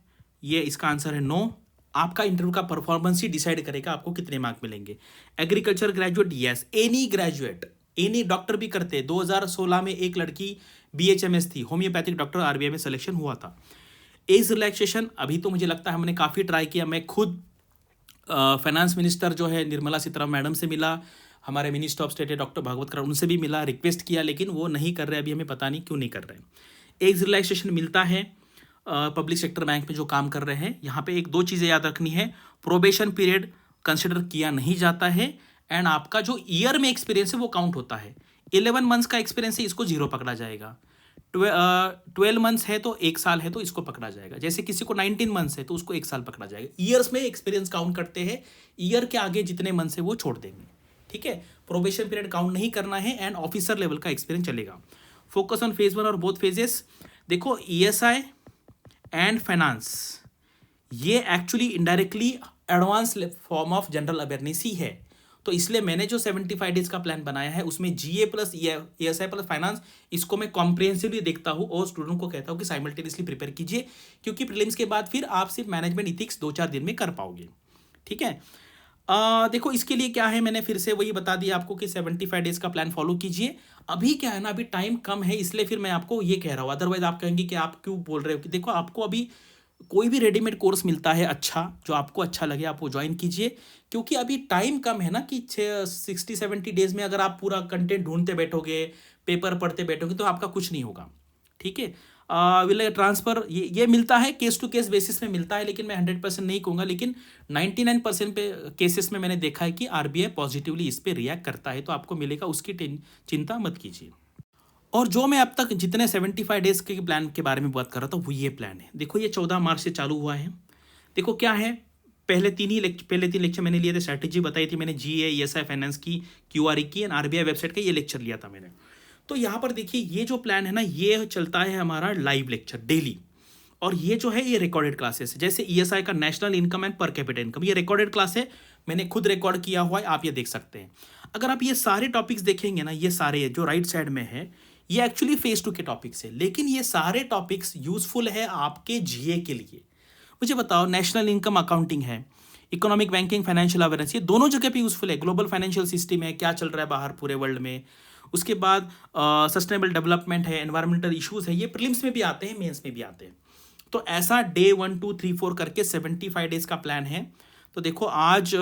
[SPEAKER 1] ये इसका आंसर है नो। आपका इंटरव्यू का परफॉर्मेंस ही डिसाइड करेगा आपको कितने मार्क मिलेंगे। Agriculture graduate, yes, any graduate, इन्हीं डॉक्टर भी करते हैं। 2016 में एक लड़की BHMS थी, होम्योपैथिक डॉक्टर, RBI में सिलेक्शन हुआ था। एज रिलैक्सेशन अभी तो मुझे लगता है हमने काफ़ी ट्राई किया। मैं खुद फाइनेंस मिनिस्टर जो है निर्मला सीतारामन मैडम से मिला, हमारे मिनिस्टर ऑफ स्टेट है डॉक्टर भागवत कराड़, उनसे भी मिला, रिक्वेस्ट किया, लेकिन वो नहीं कर रहे। अभी हमें पता नहीं क्यों नहीं कर रहे। एज रिलैक्सेशन मिलता है पब्लिक सेक्टर बैंक में जो काम कर रहे हैं। यहाँ पे एक दो चीज़ें याद रखनी है, प्रोबेशन पीरियड कंसिडर किया नहीं जाता है, एंड आपका जो ईयर में एक्सपीरियंस है वो काउंट होता है। 11 मंथ्स का एक्सपीरियंस है, इसको जीरो पकड़ा जाएगा। 12 मंथ्स है तो एक साल है तो इसको पकड़ा जाएगा। जैसे किसी को 19 मंथ्स है तो उसको एक साल पकड़ा जाएगा। ईयर्स में एक्सपीरियंस काउंट करते हैं, ईयर के आगे जितने मंथ्स है वो छोड़ देंगे। ठीक है, प्रोबेशन पीरियड काउंट नहीं करना है, एंड ऑफिसर लेवल का एक्सपीरियंस चलेगा। फोकस ऑन फेज 1 और बोथ फेजेस। देखो ESI एंड फाइनेंस ये actually indirectly advance form of general awareness ही है। तो इसलिए मैंने जो 75 डेज का प्लान बनाया है उसमें GA plus ESI plus finance, इसको मैं कॉम्प्रिहेंसिवली देखता हूँ और स्टूडेंट को कहता हूँ कि साइमल्टेनियसली प्रिपेयर कीजिए, क्योंकि प्रीलिम्स के बाद फिर आप सिर्फ मैनेजमेंट इथिक्स 2-4 दिन में कर पाओगे। ठीक है, देखो इसके लिए क्या है, मैंने फिर से वही बता दिया आपको कि 75 डेज का प्लान फॉलो कीजिए। अभी क्या है ना, अभी टाइम कम है, इसलिए फिर मैं आपको ये कह रहा हूँ। अदरवाइज आप कहेंगे कि आप क्यों बोल रहे हो, कि देखो आपको अभी कोई भी रेडीमेड कोर्स मिलता है अच्छा, जो आपको अच्छा लगे आप वो ज्वाइन कीजिए, क्योंकि अभी टाइम कम है ना, कि 60-70 डेज में अगर आप पूरा कंटेंट ढूंढते बैठोगे, पेपर पढ़ते बैठोगे, तो आपका कुछ नहीं होगा। ठीक है, विल ट्रांसफ़र ये मिलता है, केस टू केस बेसिस में मिलता है, लेकिन मैं 100% नहीं कहूँगा, लेकिन 99% पे केसेस में मैंने देखा है कि RBI पॉजिटिवली इस पर रिएक्ट करता है, तो आपको मिलेगा, उसकी चिंता मत कीजिए। और जो मैं अब तक जितने 75 डेज के प्लान के बारे में बात कर रहा था वो ये प्लान है। देखो ये 14 मार्च से चालू हुआ है। देखो क्या है, पहले 3 लेक्चर मैंने लिए थे, स्ट्रैटेजी बताई थी मैंने, GA ESI फाइनेंस की, QRE की, एंड RBI वेबसाइट का ये लेक्चर लिया था मैंने। तो यहाँ पर देखिए ये जो प्लान है ना, ये चलता है हमारा लाइव लेक्चर डेली, और ये जो है ये रिकॉर्डेड क्लासेस है। जैसे ESI का national income and per capita income, ये रिकॉर्डेड क्लास है, मैंने खुद रिकॉर्ड किया हुआ है, आप ये देख सकते हैं। अगर आप ये सारे टॉपिक्स देखेंगे ना, ये सारे जो राइट साइड में है, ये एक्चुअली फेज 2 के टॉपिक्स है, लेकिन ये सारे टॉपिक्स यूजफुल है आपके GA के लिए। मुझे बताओ, नेशनल इनकम अकाउंटिंग है, इकोनॉमिक बैंकिंग, फाइनेंशियल अवेयरनेस, ये दोनों जगह पे यूजफुल है। ग्लोबल फाइनेंशियल सिस्टम है, क्या चल रहा है बाहर पूरे वर्ल्ड में। उसके बाद सस्टेनेबल डेवलपमेंट है, एनवायरमेंटल इश्यूज है, ये प्रीलिम्स में भी आते हैं, मेंस में भी आते हैं। तो ऐसा डे 1, 2, 3, 4 करके 75 डेज का प्लान है। तो देखो आज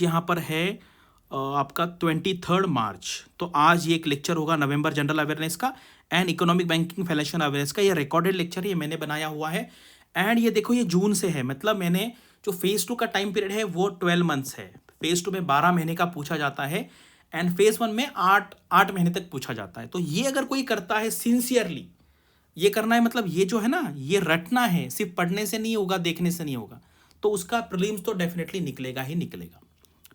[SPEAKER 1] यहाँ पर है आपका 23 मार्च, तो आज ये एक लेक्चर होगा नवंबर जनरल अवेयरनेस का and economic banking financial awareness का। ये रिकॉर्डेड लेक्चर है, ये मैंने बनाया हुआ है। एंड ये देखो ये जून से है, मतलब मैंने जो फेज 2 का टाइम पीरियड है वो 12 मंथ्स है। फेज 2 में 12 महीने का पूछा जाता है, एंड फेज 1 में 8 महीने तक पूछा जाता है। तो ये अगर कोई करता है सिंसियरली, ये करना है, मतलब ये जो है ना, ये रटना है, सिर्फ पढ़ने से नहीं होगा, देखने से नहीं होगा, तो उसका प्रीलिम्स तो डेफिनेटली निकलेगा ही निकलेगा।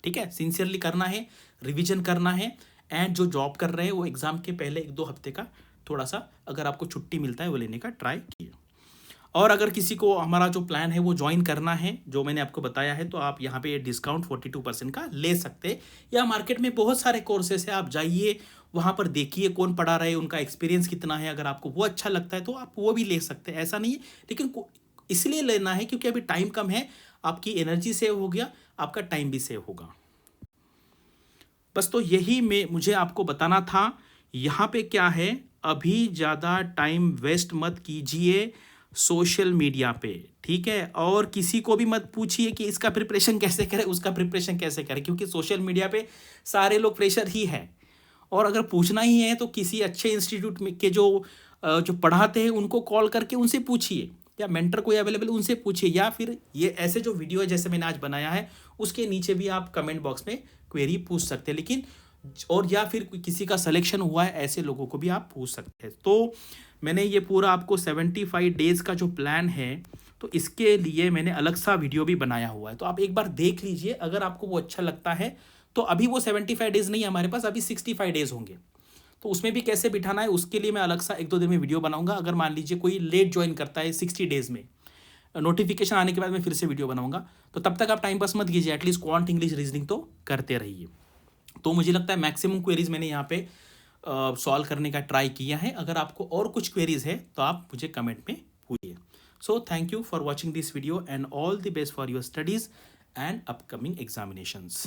[SPEAKER 1] ठीक है, सिंसियरली करना है, रिवीजन करना है, एंड जो जॉब कर रहे हैं वो एग्जाम के पहले 1-2 हफ्ते का थोड़ा सा अगर आपको छुट्टी मिलता है वो लेने का ट्राई किए। और अगर किसी को हमारा जो प्लान है वो ज्वाइन करना है, जो मैंने आपको बताया है, तो आप यहाँ पे डिस्काउंट 42% का ले सकते हैं, या मार्केट में बहुत सारे कोर्सेस है, आप जाइए वहाँ पर देखिए कौन पढ़ा रहे, उनका एक्सपीरियंस कितना है, अगर आपको वो अच्छा लगता है तो आप वो भी ले सकते हैं, ऐसा नहीं है। लेकिन इसलिए लेना है क्योंकि अभी टाइम कम है, आपकी एनर्जी सेव हो गया, आपका टाइम भी सेव होगा। बस तो यही मुझे आपको बताना था। यहाँ पे क्या है, अभी ज़्यादा टाइम वेस्ट मत कीजिए सोशल मीडिया पे, ठीक है। और किसी को भी मत पूछिए कि इसका प्रिपरेशन कैसे करें, उसका प्रिपरेशन कैसे करें, क्योंकि सोशल मीडिया पे सारे लोग फ्रेशर ही हैं। और अगर पूछना ही है तो किसी अच्छे इंस्टीट्यूट में के जो पढ़ाते हैं उनको कॉल करके उनसे पूछिए, या मेंटर कोई अवेलेबल उनसे पूछिए, या फिर ये ऐसे जो वीडियो है जैसे मैंने आज बनाया है उसके नीचे भी आप कमेंट बॉक्स में क्वेरी पूछ सकते हैं। लेकिन और या फिर किसी का सिलेक्शन हुआ है ऐसे लोगों को भी आप पूछ सकते हैं। तो मैंने ये पूरा आपको 75 डेज़ का जो प्लान है, तो इसके लिए मैंने अलग सा वीडियो भी बनाया हुआ है, तो आप एक बार देख लीजिए। अगर आपको वो अच्छा लगता है तो अभी वो 75 डेज़ नहीं है हमारे पास, अभी 65 डेज़ होंगे, तो उसमें भी कैसे बिठाना है उसके लिए मैं अलग सा 1-2 दिन में वीडियो बनाऊंगा। अगर मान लीजिए कोई लेट ज्वाइन करता है 60 डेज़ में, नोटिफिकेशन आने के बाद मैं फिर से वीडियो बनाऊंगा, तो तब तक आप टाइम पास मत कीजिए, एटलीस्ट क्वांट इंग्लिश रीजनिंग तो करते रहिए। तो मुझे लगता है मैक्सिमम क्वेरीज मैंने यहाँ पे सॉल्व करने का ट्राई किया है। अगर आपको और कुछ क्वेरीज है तो आप मुझे कमेंट में पूछिए। So thank you for watching this video and all the best for your studies and upcoming examinations.